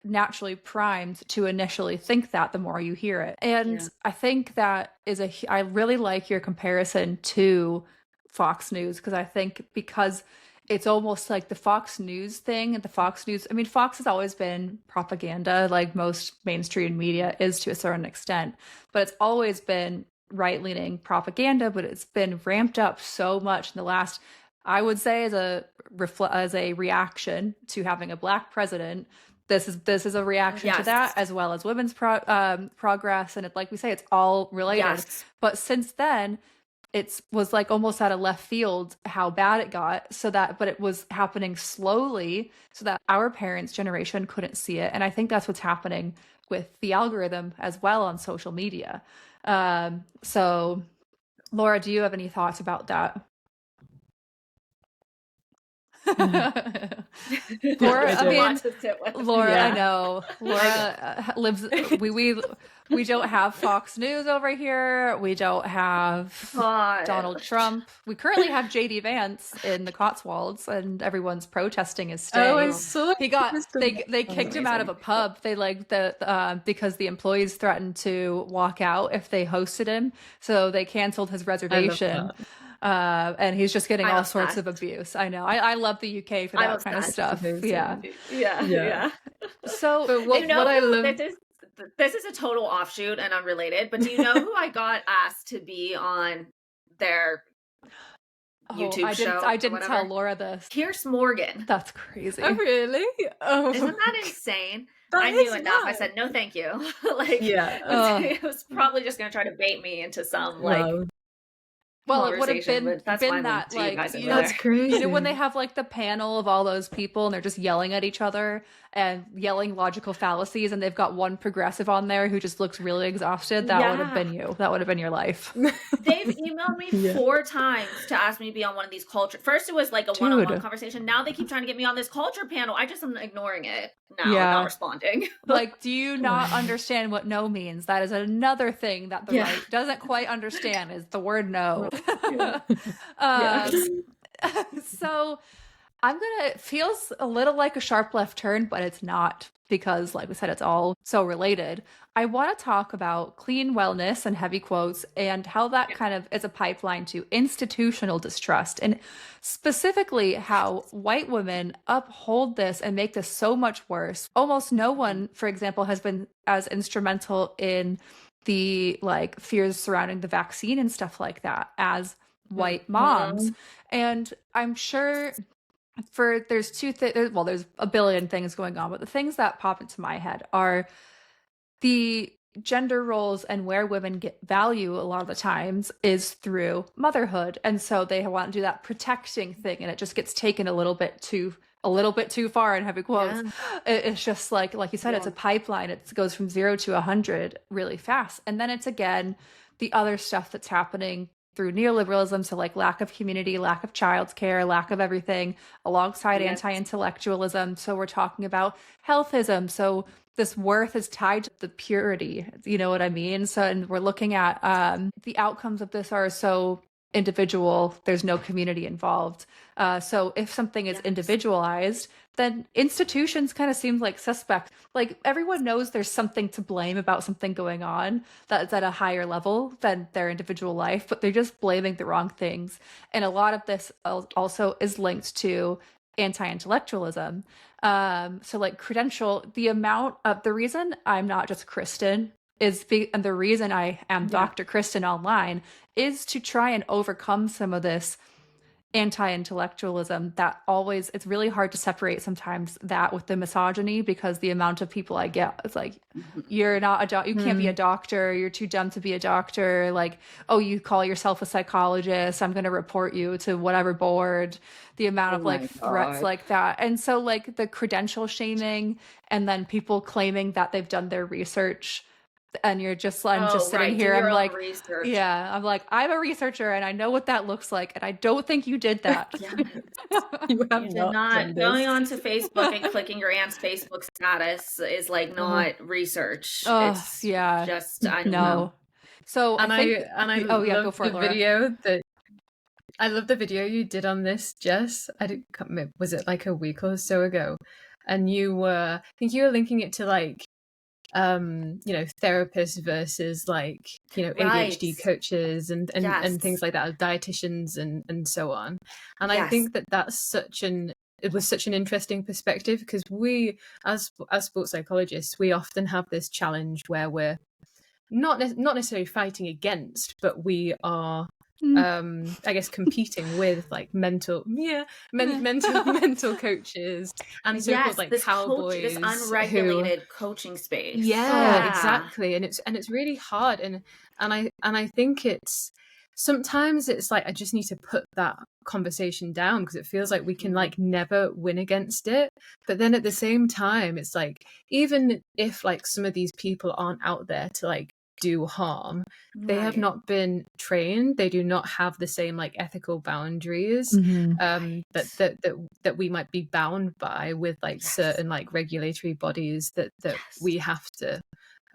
naturally primed to initially think that the more you hear it. And I think that is I really like your comparison to Fox News, because I think because it's almost like the Fox News thing, and the Fox News, Fox has always been propaganda, like most mainstream media is to a certain extent, but it's always been right-leaning propaganda, but it's been ramped up so much in the last, I would say, as a reaction to having a Black president. This is a reaction to that, as well as women's progress. And like we say, it's all related. But since then, it was like almost out of left field how bad it got. But it was happening slowly so that our parents' generation couldn't see it. And I think that's what's happening with the algorithm as well on social media. So Laura, do you have any thoughts about that? Laura, I know Laura lives. We don't have Fox News over here. We don't have Donald Trump. We currently have JD Vance in the Cotswolds, and everyone's protesting his stay. They kicked him out of a pub. They because the employees threatened to walk out if they hosted him, so they canceled his reservation. and he's just getting I'm all sorts of obsessed. abuse. I know. I love the UK for I'm that kind of obsessed. stuff. Amazing. Yeah. Yeah. So But what, You know what I who- love, this is a total offshoot and unrelated, but do you know who I got asked to be on their YouTube I show? didn't tell Laura this. Pierce Morgan. That's crazy. oh really? Oh, Isn't that insane? That I knew is enough. I mad. said, no, thank you. Like, Yeah. it was probably just going to try to bait me into some, like, Wow. Well, it would have conversation, been but that's my link that, to you like, guys over That's there. crazy. you know, when they have like the panel of all those people and they're just yelling at each other and yelling logical fallacies, and they've got one progressive on there who just looks really exhausted. That would have been you. That would have been your life. They've emailed me Yeah. 4 times to ask me to be on one of these culture. First, it was like a Dude. one-on-one conversation. Now they keep trying to get me on this culture panel. I just am ignoring it now, Yeah. not responding. Like, do you not understand what no means? That is another thing that the Yeah. right doesn't quite understand, is the word no. Yeah. So it feels a little like a sharp left turn, but it's not, because like we said, it's all so related. I want to talk about clean wellness and heavy quotes and how that kind of is a pipeline to institutional distrust, and specifically how white women uphold this and make this so much worse. Almost no one, for example, has been as instrumental in the like fears surrounding the vaccine and stuff like that as white moms. And I'm sure there's there's a billion things going on, but the things that pop into my head are the gender roles and where women get value a lot of the times is through motherhood. And so they want to do that protecting thing, and it just gets taken a little bit too far in heavy quotes. It's just like you said, it's a pipeline. It goes from 0 to 100 really fast. And then it's again the other stuff that's happening through neoliberalism, so like lack of community, lack of childcare, lack of everything, alongside anti-intellectualism. So we're talking about healthism. So this worth is tied to the purity, you know what I mean? So, and we're looking at the outcomes of this are so individual, there's no community involved. So if something is individualized, then institutions kind of seem like suspect. Like everyone knows there's something to blame about something going on that's at a higher level than their individual life, but they're just blaming the wrong things. And a lot of this also is linked to anti-intellectualism. So like the reason I'm not just Kristin and the reason I am Dr. Kristin online is to try and overcome some of this anti-intellectualism that it's really hard to separate sometimes that with the misogyny, because the amount of people I get, it's like, you're not you can't be a doctor, you're too dumb to be a doctor, like, oh, you call yourself a psychologist, I'm going to report you to whatever board. The amount of like threats like that. And so like the credential shaming, and then people claiming that they've done their research, and you're just just sitting here, I'm like, I'm like, I'm a researcher and I know what that looks like, and I don't think you did that. You have You did not. Going onto Facebook and clicking your aunt's Facebook status is like not research. It's just I don't know. So I love go for the video that I love the video you did on this, Jess. Was it like a week or so ago? And I think you were linking it to like therapists versus like, ADHD coaches and things like that, dietitians and so on. And I think it was such an interesting perspective, because we as sports psychologists, we often have this challenge where we're not necessarily fighting against, but we are I guess competing with like mental coaches and so-called like this cowboys, this unregulated coaching space. Exactly. And it's really hard, and I think it's sometimes it's like I just need to put that conversation down, because it feels like we can like never win against it. But then at the same time, it's like, even if like some of these people aren't out there to like do harm, they have not been trained, they do not have the same like ethical boundaries that we might be bound by with like certain like regulatory bodies that we have to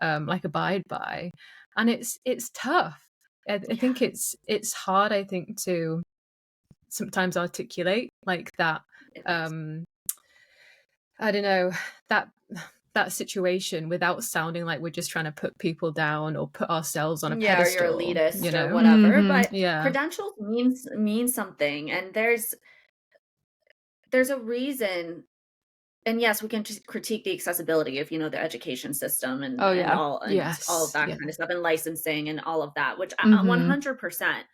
like abide by. And it's tough. I think it's hard, I think, to sometimes articulate like that I don't know, that situation without sounding like we're just trying to put people down or put ourselves on a or pedestal, you're elitist you know? or whatever. Mhm. But Yeah. credentials mean something, and there's a reason. And yes, we can just critique the accessibility of, the education system and Oh, yeah. all of Yes. that Yeah. kind of stuff, and licensing and all of that, which Mhm. 100%.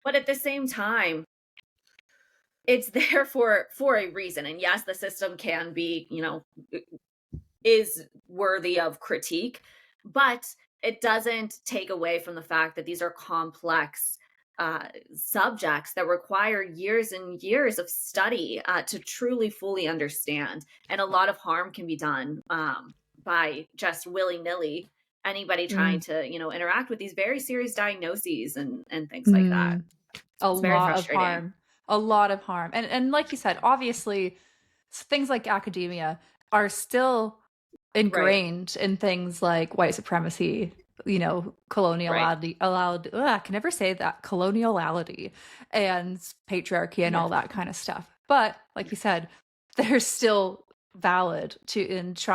But at the same time, it's there for a reason. And yes, the system can be, is worthy of critique, but it doesn't take away from the fact that these are complex subjects that require years and years of study to truly fully understand. And a lot of harm can be done by just willy-nilly anybody trying to, interact with these very serious diagnoses and things like that. A It's very lot of frustrating. harm. A lot of harm. And like you said, obviously things like academia are still ingrained in things like white supremacy, coloniality, I can never say that, coloniality and patriarchy and all that kind of stuff. But like you said, they're still valid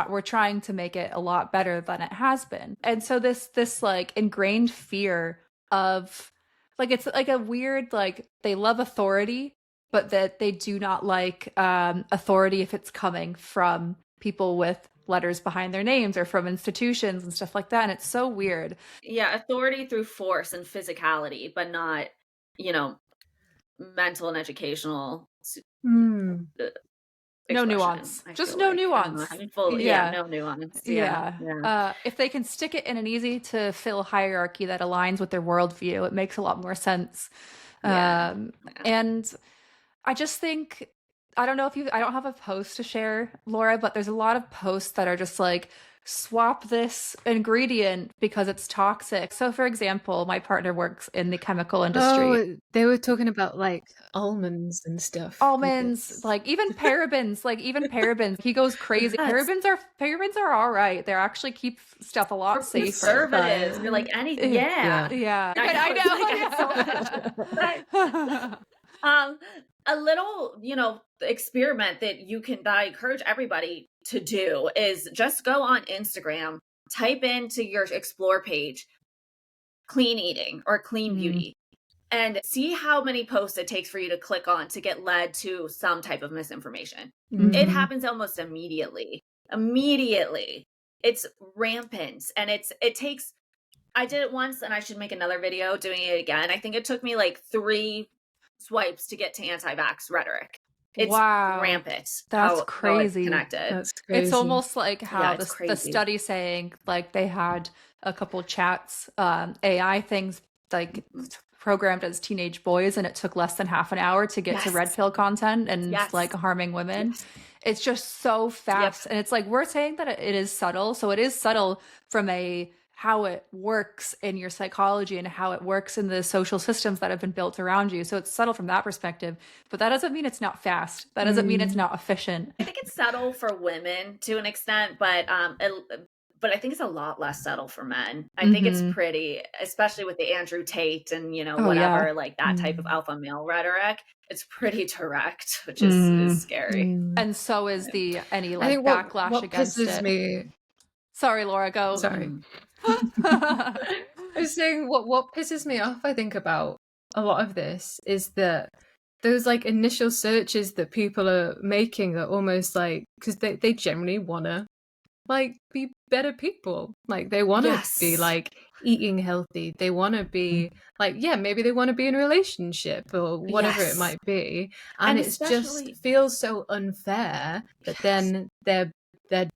we're trying to make it a lot better than it has been. And so this like ingrained fear of, like, it's like a weird, like, they love authority, but that they do not like authority if it's coming from people with letters behind their names or from institutions and stuff like that. And it's so weird. Yeah, authority through force and physicality, but not, mental and educational. No nuance. Just no nuance. No nuance. Yeah. If they can stick it in an easy to fill hierarchy that aligns with their worldview, it makes a lot more sense. And I just think, I don't know if I don't have a post to share, Laura, but there's a lot of posts that are just like, swap this ingredient because it's toxic. So for example, my partner works in the chemical industry. Oh, they were talking about like almonds and stuff. Almonds, like even parabens, he goes crazy. Yes. Parabens are all right. They actually keep stuff a lot safer. Conservatives, you're like anything. Yeah. I know. A little, experiment that I encourage everybody to do is just go on Instagram, type into your explore page, clean eating or clean beauty, and see how many posts it takes for you to click on to get led to some type of misinformation. It happens almost immediately. It's rampant, and it takes, I did it once and I should make another video doing it again. I think it took me like 3 swipes to get to anti-vax rhetoric. It's rampant. That's crazy. How it's connected. That's crazy. It's almost like how the crazy. study saying, like, they had a couple chats, AI things like programmed as teenage boys, and it took less than half an hour to get to red pill content and like harming women. It's just so fast. And it's like, we're saying that it is subtle. So it is subtle from how it works in your psychology and how it works in the social systems that have been built around you. So it's subtle from that perspective, but that doesn't mean it's not fast. That doesn't mean it's not efficient. I think it's subtle for women to an extent, but I think it's a lot less subtle for men. I think it's pretty, especially with the Andrew Tate and, like that type of alpha male rhetoric. It's pretty direct, which is scary. And so is any like backlash what against pisses it. Me... Sorry, Laura, go. Sorry. I was saying what pisses me off, I think, about a lot of this is that those like initial searches that people are making are almost like, because they generally want to like be better people. Like they want to be like eating healthy. They want to be like, maybe they want to be in a relationship or whatever it might be. And it just feels so unfair that then they're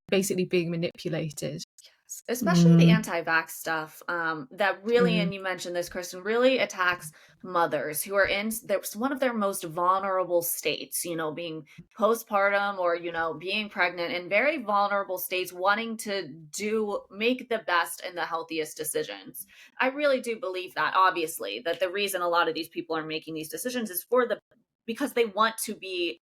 basically being manipulated. Especially the anti-vax stuff that really, and you mentioned this, Kristin, really attacks mothers who are in one of their most vulnerable states, being postpartum or, being pregnant, in very vulnerable states, wanting to make the best and the healthiest decisions. I really do believe that, obviously, that the reason a lot of these people are making these decisions is because they want to be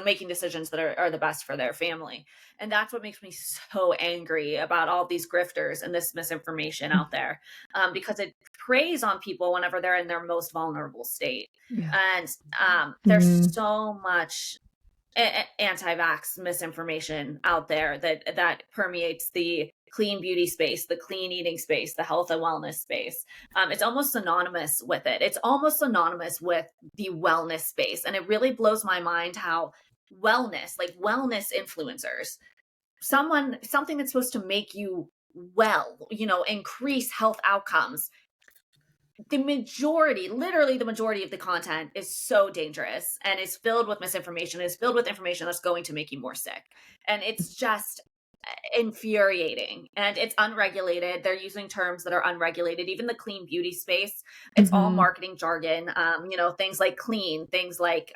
making decisions that are the best for their family. And that's what makes me so angry about all these grifters and this misinformation out there, because it preys on people whenever they're in their most vulnerable state. And there's so much anti-vax misinformation out there that permeates the clean beauty space, the clean eating space, the health and wellness space. It's almost synonymous with it. It's almost synonymous with the wellness space. And it really blows my mind how wellness, like wellness influencers, something that's supposed to make you well, increase health outcomes, literally the majority of the content is so dangerous and is filled with misinformation, is filled with information that's going to make you more sick. And it's just infuriating, and it's unregulated. They're using terms that are unregulated. Even the clean beauty space, it's all marketing jargon. Things like clean, things like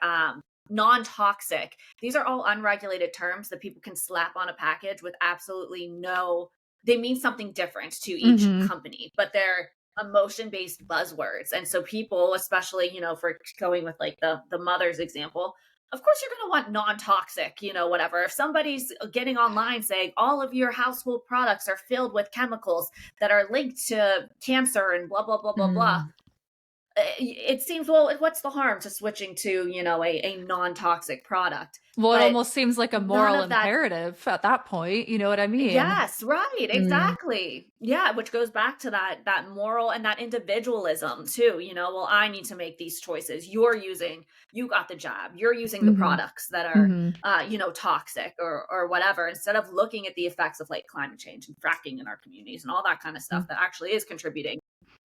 non-toxic. These are all unregulated terms that people can slap on a package with absolutely they mean something different to each company, but they're emotion-based buzzwords. And so people, especially, for going with like the mother's example, of course you're going to want non-toxic, whatever. If somebody's getting online saying all of your household products are filled with chemicals that are linked to cancer and blah, blah, blah, blah, blah, it seems, well, what's the harm to switching to, a non-toxic product? Well, it almost seems like a moral imperative at that point. You know what I mean? Yes, right. Exactly. Yeah. Which goes back to that moral and that individualism too. Well, I need to make these choices. You got the job. You're using the products that are, toxic or whatever, instead of looking at the effects of like climate change and fracking in our communities and all that kind of stuff that actually is contributing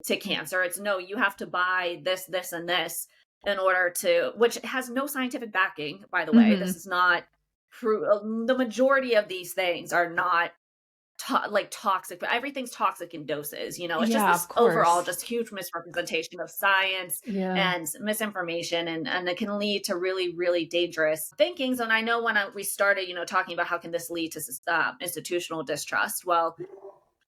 to cancer. It's no, you have to buy this, this, and this in order to, which has no scientific backing, by the way. This is not true. The majority of these things are not toxic, but everything's toxic in doses. It's just this overall just huge misrepresentation of science and misinformation, and it can lead to really, really dangerous thinkings. And I know when we started, talking about how can this lead to institutional distrust. Well,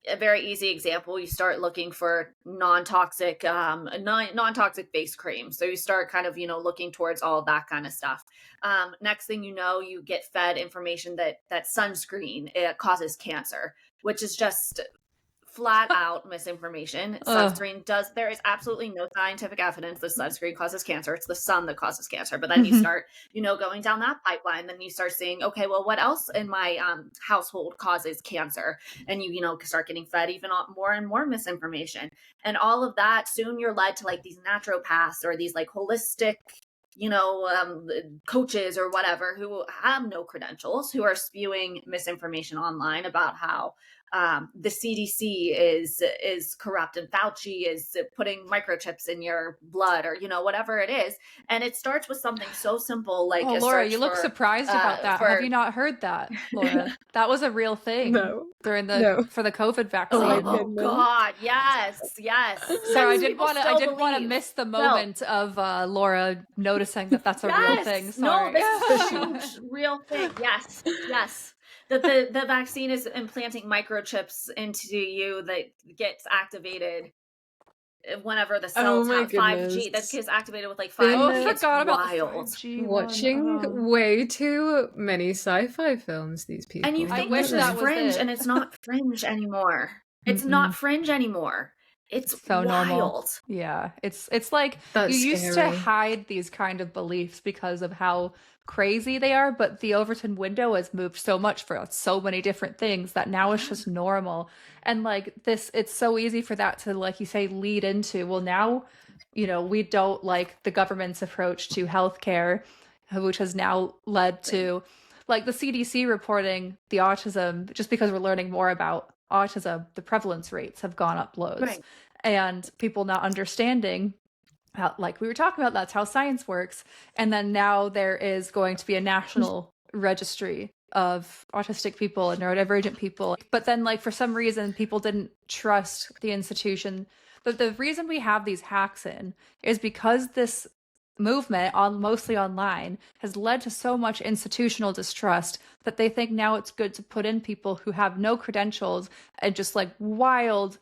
a very easy example, you start looking for non-toxic face cream. So you start kind of, looking towards all of that kind of stuff. Next thing you know, you get fed information that sunscreen causes cancer, which is just flat out misinformation. Sunscreen there is absolutely no scientific evidence that sunscreen causes cancer. It's the sun that causes cancer. But then you start, going down that pipeline, then you start seeing, okay, well, what else in my household causes cancer? And you start getting fed even more and more misinformation. And all of that, soon you're led to like these naturopaths or these like holistic coaches or whatever who have no credentials, who are spewing misinformation online about how the CDC is corrupt and Fauci is putting microchips in your blood or, whatever it is. And it starts with something so simple like Laura, you look surprised about that. Have you not heard that, Laura? That was a real thing during for the COVID vaccine. Oh God, yes. So I didn't want to miss the moment of Laura noticing that that's a real thing. Sorry. No, this is a huge real thing. Yes. That the vaccine is implanting microchips into you that gets activated whenever the cells have 5G. That gets activated with like 5G. I forgot about the 5G Watching way too many sci-fi films, these people. And you think this is fringe, and it's not fringe anymore. It's not fringe anymore. It's so wild. Normal. Yeah, it's like you used to hide these kind of beliefs because of how crazy they are, but the Overton window has moved so much for so many different things that now it's just normal. And like this, it's so easy for that to, like you say, lead into, well, now, we don't like the government's approach to healthcare, which has now led to like the CDC reporting the autism, just because we're learning more about autism, the prevalence rates have gone up loads. Right. And people not understanding how, like we were talking about, that's how science works. And then now there is going to be a national registry of autistic people and neurodivergent people. But then like for some reason, people didn't trust the institution. But the reason we have these hacks in is because this movement mostly online has led to so much institutional distrust that they think now it's good to put in people who have no credentials and just like wild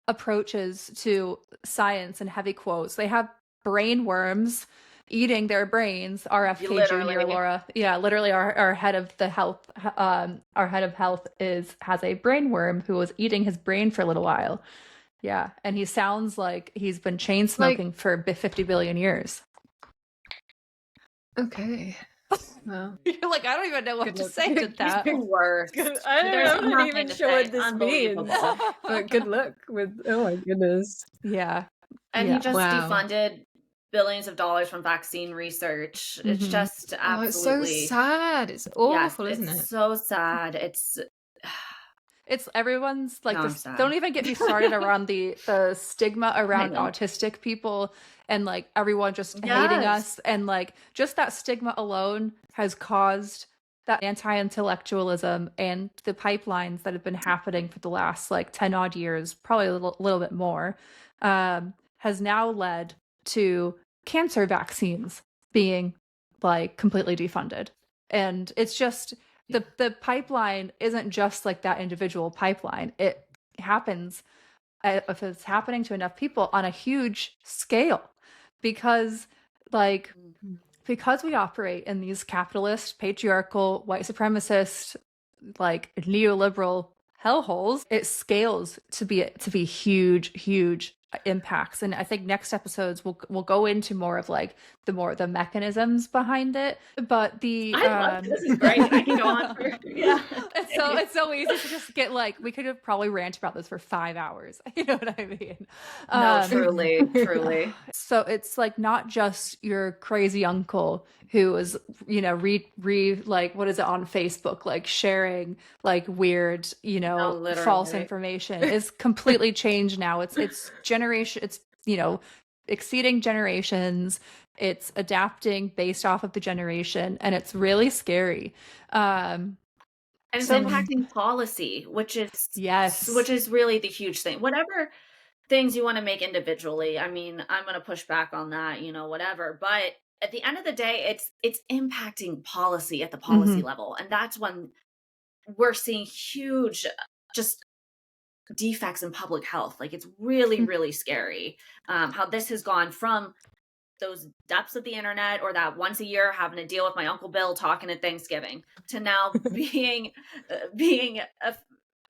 approaches to science and heavy quotes. They have brain worms eating their brains. RFK Jr. Laura, literally our head of the health, our head of health has a brain worm who was eating his brain for a little while. Yeah, and he sounds like he's been chain smoking for 50 billion years. Okay. Wow. You're like, I don't even know what Good to luck. say to that. The worst. There's I'm not nothing even to sure say. what this Unbelievable. means. But good luck with, oh my goodness. Yeah. And Yeah. he just Wow. defunded billions of dollars from vaccine research. It's Mhm. just Oh, it's so absolutely sad. It's yes, awful, isn't it's it? so sad. It's everyone's like No, I'm this. sad. Don't even get me started around the stigma around know. autistic people and like everyone just hating Yes. us, and like just that stigma alone has caused that anti-intellectualism and the pipelines that have been happening for the last like 10 odd years, probably a little bit more, has now led to cancer vaccines being like completely defunded. And it's just the pipeline isn't just like that individual pipeline. It happens, if it's happening to enough people, on a huge scale, because like because we operate in these capitalist, patriarchal, white supremacist, like neoliberal hellholes, it scales to be huge impacts. And I think next episodes we'll go into more of like the mechanisms behind it. But the I love this. This is great. I can go on for yeah. it's so easy to just get like, we could have probably ranted about this for 5 hours. You know what I mean? No, truly. So it's like not just your crazy uncle who is, you know, like, what is it on Facebook, like sharing like weird, you know, No, false literally. information. Is completely changed now. It's generation, it's, you know, exceeding generations. It's adapting based off of the generation, and it's really scary. And it's So- impacting policy, which Yes. is really the huge thing. Whatever things you want to make individually, I mean, I'm going to push back on that, you know, whatever. But at the end of the day, it's impacting policy at the policy level, and that's when we're seeing huge just defects in public health. Like, it's really scary how this has gone from those depths of the internet, or that once a year having to deal with my Uncle Bill talking at Thanksgiving, to now being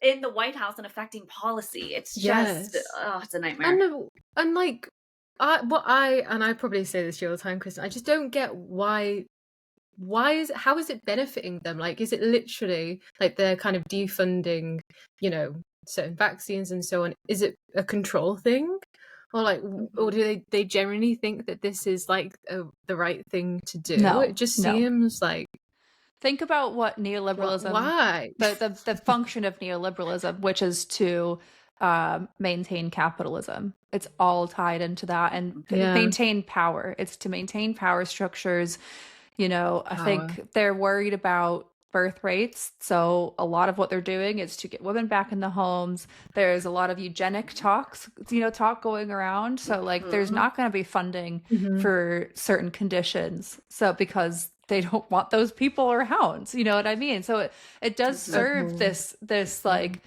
in the White House and affecting policy. It's just it's a nightmare. And like I probably say this to you all the time, Kristin, I just don't get how is it benefiting them? Like, is it literally like they're kind of defunding, you know, certain vaccines and so on? Is it a control thing? Or like, or do they generally think that this is like the right thing to do? No, It just no. seems like, think about what neoliberalism, why? the function of neoliberalism, which is to maintain capitalism. It's all tied into that, and maintain power. It's to maintain power structures. You know, I think they're worried about birth rates. So a lot of what they're doing is to get women back in the homes. There's a lot of eugenic talk going around. So like there's not going to be funding for certain conditions. So because they don't want those people around, you know what I mean? So it does serve this like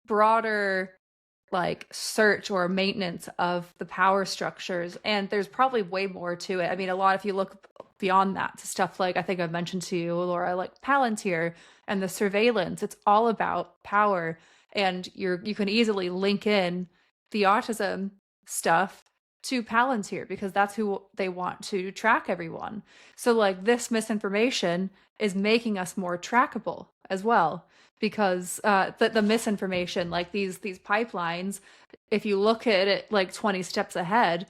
broader like search or maintenance of the power structures. And there's probably way more to it. I mean, a lot, if you look beyond that to stuff like, I think I've mentioned to you, Laura, like Palantir and the surveillance, it's all about power. And you can easily link in the autism stuff to Palantir, because that's who they want to track everyone. So like this misinformation is making us more trackable as well, because the misinformation, like these pipelines, if you look at it like 20 steps ahead,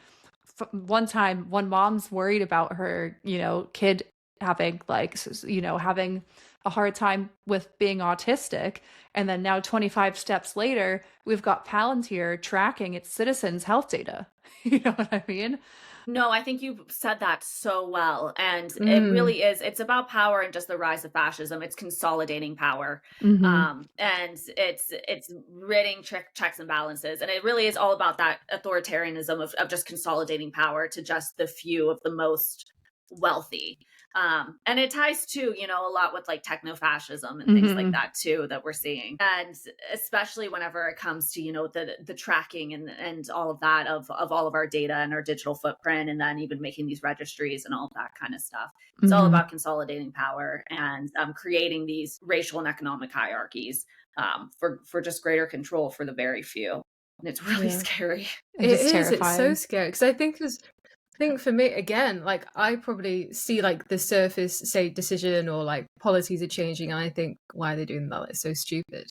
one time one mom's worried about her, you know, kid having like, you know, having a hard time with being autistic, and then now 25 steps later we've got Palantir tracking its citizens' health data. You know what I mean? No, I think you said that so well. And it really is. It's about power and just the rise of fascism. It's consolidating power. And it's ridding checks and balances. And it really is all about that authoritarianism of just consolidating power to just the few of the most wealthy. And it ties to, you know, a lot with like techno-fascism and things like that too, that we're seeing. And especially whenever it comes to, you know, the tracking and all of that of all of our data and our digital footprint, and then even making these registries and all of that kind of stuff. It's all about consolidating power and creating these racial and economic hierarchies for just greater control for the very few. And it's really scary. It is. It's so scary, because I think I think for me, again, like I probably see like the surface, say, decision or like policies are changing, and I think, why are they doing that? It's so stupid.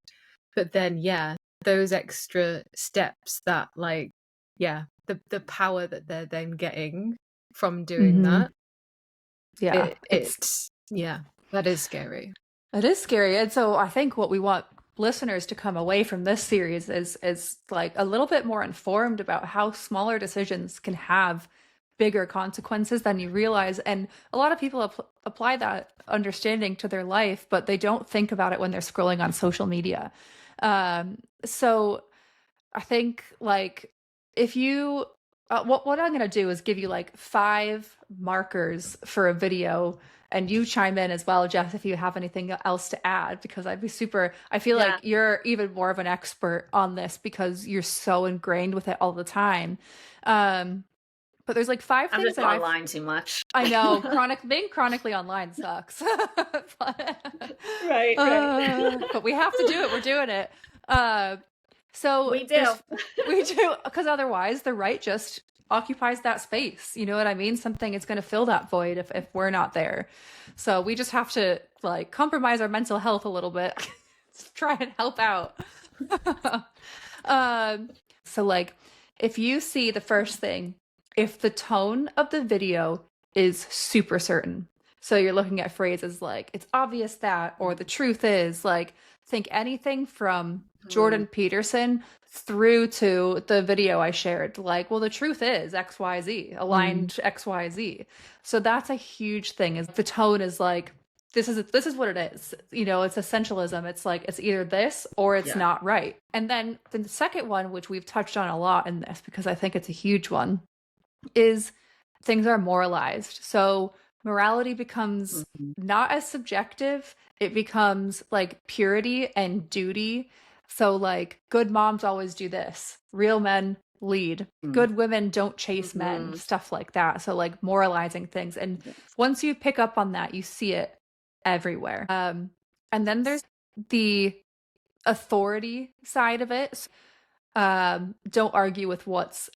But then, yeah, those extra steps that, like, yeah, the power that they're then getting from doing that, Yeah, it's yeah, that is scary. It is scary. And so I think what we want listeners to come away from this series is like a little bit more informed about how smaller decisions can have bigger consequences than you realize. And a lot of people apply that understanding to their life, but they don't think about it when they're scrolling on social media. So I think like if you what I'm going to do is give you like 5 markers for a video, and you chime in as well, Jess, if you have anything else to add, because I feel like you're even more of an expert on this because you're so ingrained with it all the time. But there's like 5 I'm things just that online too much. I know being chronically online sucks. Right. But we have to do it. We're doing it. So we do, because otherwise the right just occupies that space. You know what I mean? Something is going to fill that void if we're not there. So we just have to like compromise our mental health a little bit, try and help out. So like if you see the first thing, if the tone of the video is super certain, so you're looking at phrases like it's obvious that, or the truth is, like think anything from Jordan Peterson through to the video I shared, like, well, the truth is XYZ, aligned XYZ. So that's a huge thing, is the tone is like, this is what it is. You know, it's essentialism. It's like, it's either this or it's not right. And then the second one, which we've touched on a lot in this, because I think it's a huge one, is things are moralized. So morality becomes not as subjective. It becomes like purity and duty. So like good moms always do this. Real men lead. Good women don't chase men, stuff like that. So like moralizing things. And once you pick up on that, you see it everywhere. And then there's the authority side of it. Don't argue with what's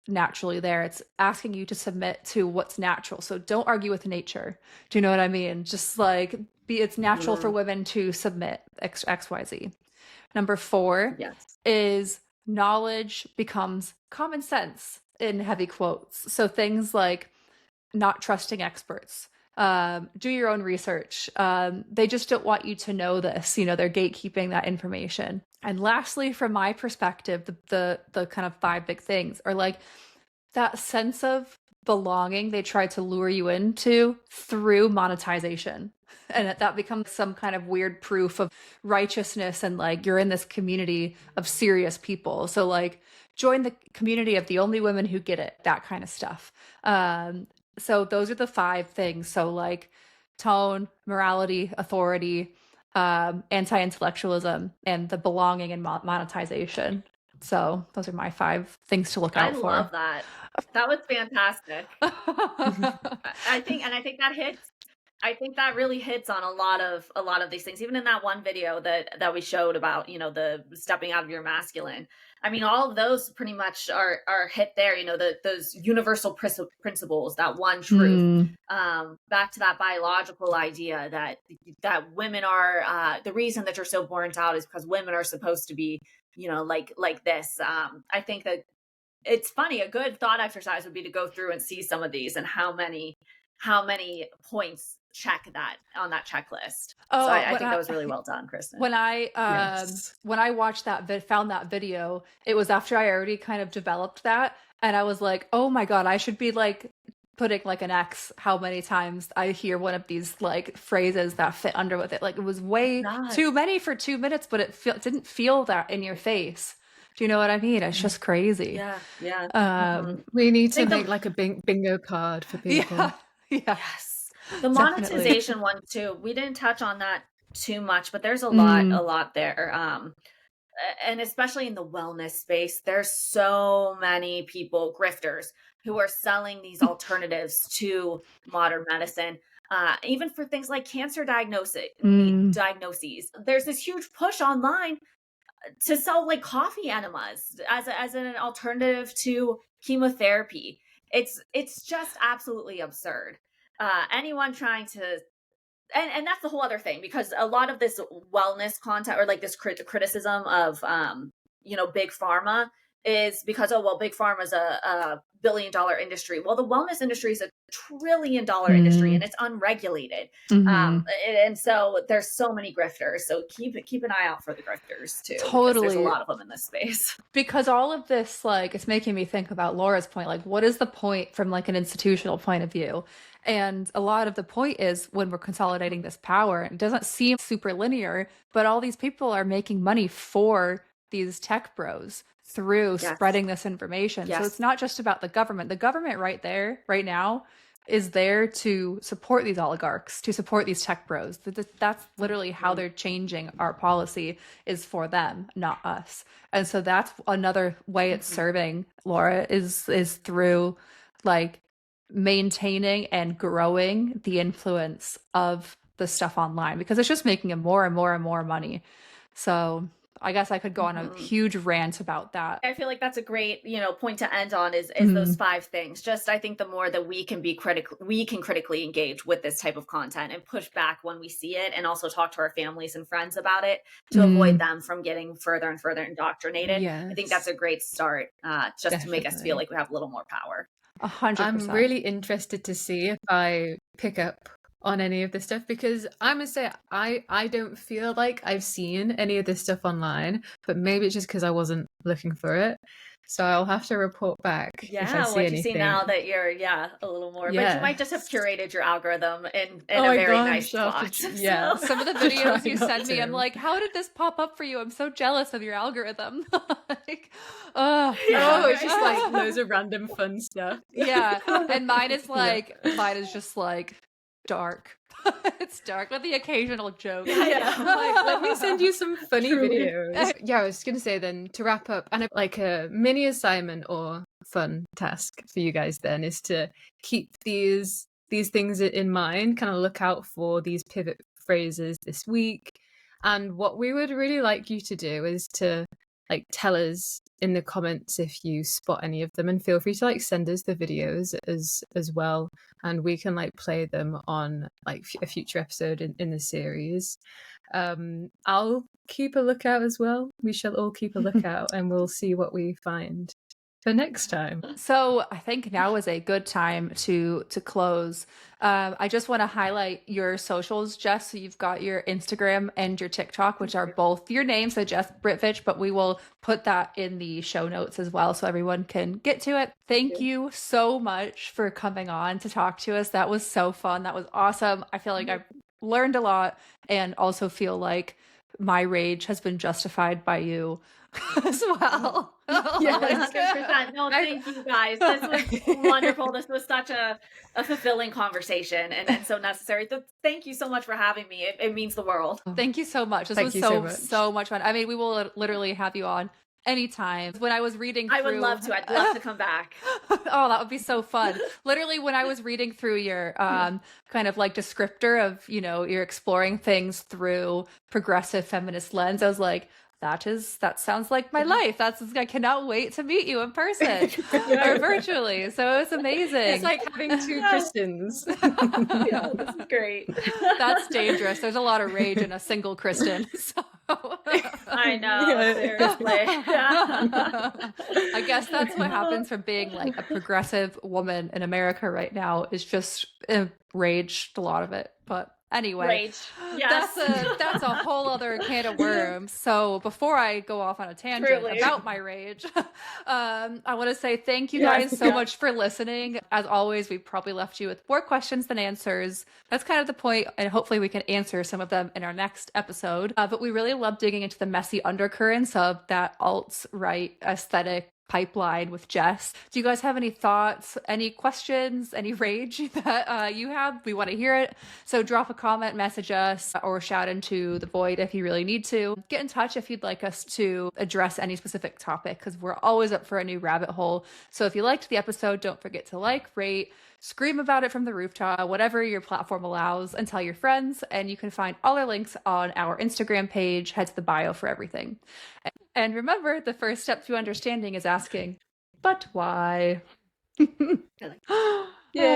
naturally there. It's asking you to submit to what's natural. So don't argue with nature. Do you know what I mean? Just like it's natural for women to submit XYZ. Number 4 is knowledge becomes common sense, in heavy quotes. So things like not trusting experts. Do your own research. They just don't want you to know this. You know, they're gatekeeping that information. And lastly, from my perspective, the kind of 5 big things are like that sense of belonging they try to lure you into through monetization. And that becomes some kind of weird proof of righteousness, and like you're in this community of serious people. So like join the community of the only women who get it, that kind of stuff. So those are the 5 things. So like tone, morality, authority, anti-intellectualism, and the belonging and monetization. So those are my 5 things to look out for. I love that. That was fantastic. I think that hits. I think that really hits on a lot of these things. Even in that one video that we showed about, you know, the stepping out of your masculine. I mean, all of those pretty much are hit there. You know, those universal principles, that one truth. Back to that biological idea that women are the reason that you're so burnt out is because women are supposed to be, you know, like this. I think that it's funny. A good thought exercise would be to go through and see some of these and how many points check that on that checklist. So I think that was really well done, Kristin. When I watched found that video, it was after I already kind of developed that, and I was like, oh my god, I should be like putting like an X how many times I hear one of these like phrases that fit under with it. Like it was way too many for 2 minutes, but it didn't feel that in your face. Do you know what I mean? It's just crazy. Yeah. We need to make like a bingo card for people. Yeah. Yes. The monetization one too. We didn't touch on that too much, but there's a lot there. And especially in the wellness space, there's so many people, grifters, who are selling these alternatives to modern medicine. Even for things like cancer diagnoses. There's this huge push online to sell like coffee enemas as an alternative to chemotherapy. it's just absolutely absurd. Anyone trying to, and that's the whole other thing, because a lot of this wellness content, or like this criticism of big pharma, is because, oh well, big pharma is a billion-dollar industry. Well, the wellness industry is a trillion-dollar industry, and it's unregulated. And so there's so many grifters. So keep an eye out for the grifters too. Totally. There's a lot of them in this space. Because all of this, like, it's making me think about Laura's point. Like, what is the point from like an institutional point of view? And a lot of the point is, when we're consolidating this power, it doesn't seem super linear, but all these people are making money for these tech bros through spreading this information. So it's not just about the government. The government right now is there to support these oligarchs, to support these tech bros. That's literally how they're changing our policy, is for them, not us. And so that's another way it's serving, Laura, is through like maintaining and growing the influence of the stuff online, because it's just making them more and more and more money. So I guess I could go on a huge rant about that. I feel like that's a great, point to end on, is those 5 things. Just, I think the more that we can critically engage with this type of content and push back when we see it, and also talk to our families and friends about it to avoid them from getting further and further indoctrinated. I think that's a great start, just to make us feel like we have a little more power. 100%. I'm really interested to see if I pick up on any of this stuff, because I must say I don't feel like I've seen any of this stuff online, but maybe it's just because I wasn't looking for it. So I'll have to report back if I see what anything. You see now that you're a little more, but you might just have curated your algogram in Oh a my very gosh, nice spot. Yeah. Some of the videos you send me, I'm like, how did this pop up for you? I'm so jealous of your algorithm. Like, it's just like loads of random fun stuff. Yeah, and mine is just like dark. It's dark with the occasional joke. Like, let me send you some funny videos. I was gonna say then, to wrap up, and like a mini assignment or fun task for you guys then, is to keep these things in mind, kind of look out for these pivot phrases this week. And what we would really like you to do is to like tell us in the comments if you spot any of them, and feel free to like send us the videos as well, and we can like play them on like a future episode in the series. I'll keep a lookout as well. We shall all keep a lookout, and we'll see what we find for next time. So I think now is a good time to close. I just want to highlight your socials, Jess. So you've got your Instagram and your TikTok, which are both your name, so Jess Britvich, but we will put that in the show notes as well so everyone can get to it. Thank you so much for coming on to talk to us. That was so fun. That was awesome. I feel like I've learned a lot, and also feel like my rage has been justified by you as well. Yes, 100%. No, thank you guys. This was wonderful. This was such a fulfilling conversation, and so necessary. Thank you so much for having me. It means the world. Thank you so much. This was so much fun. I mean, we will literally have you on anytime. When I was reading through... I would love to. I'd love to come back. Oh, that would be so fun. Literally, when I was reading through your kind of like descriptor of, you're exploring things through progressive feminist lens, I was like, that sounds like my life. I cannot wait to meet you in person or virtually. So it was amazing. It's like having 2 Kristins. Yeah, this is great. That's dangerous. There's a lot of rage in a single Kristin. So. I know, seriously. I guess that's what happens from being like a progressive woman in America right now, is just rage, a lot of it. But anyway, rage. Yes. that's a whole other can of worms. So before I go off on a tangent about my rage, I want to say thank you guys so much for listening. As always, we probably left you with more questions than answers. That's kind of the point, and hopefully we can answer some of them in our next episode. But we really love digging into the messy undercurrents of that alt-right aesthetic pipeline with Jess. Do you guys have any thoughts, any questions, any rage that you have? We want to hear it. So drop a comment, message us, or shout into the void if you really need to. Get in touch if you'd like us to address any specific topic, because we're always up for a new rabbit hole. So if you liked the episode, don't forget to like, rate, scream about it from the rooftop, whatever your platform allows, and tell your friends. And you can find all our links on our Instagram page. Head to the bio for everything. And remember, the first step to understanding is asking, but why? I like- Yeah.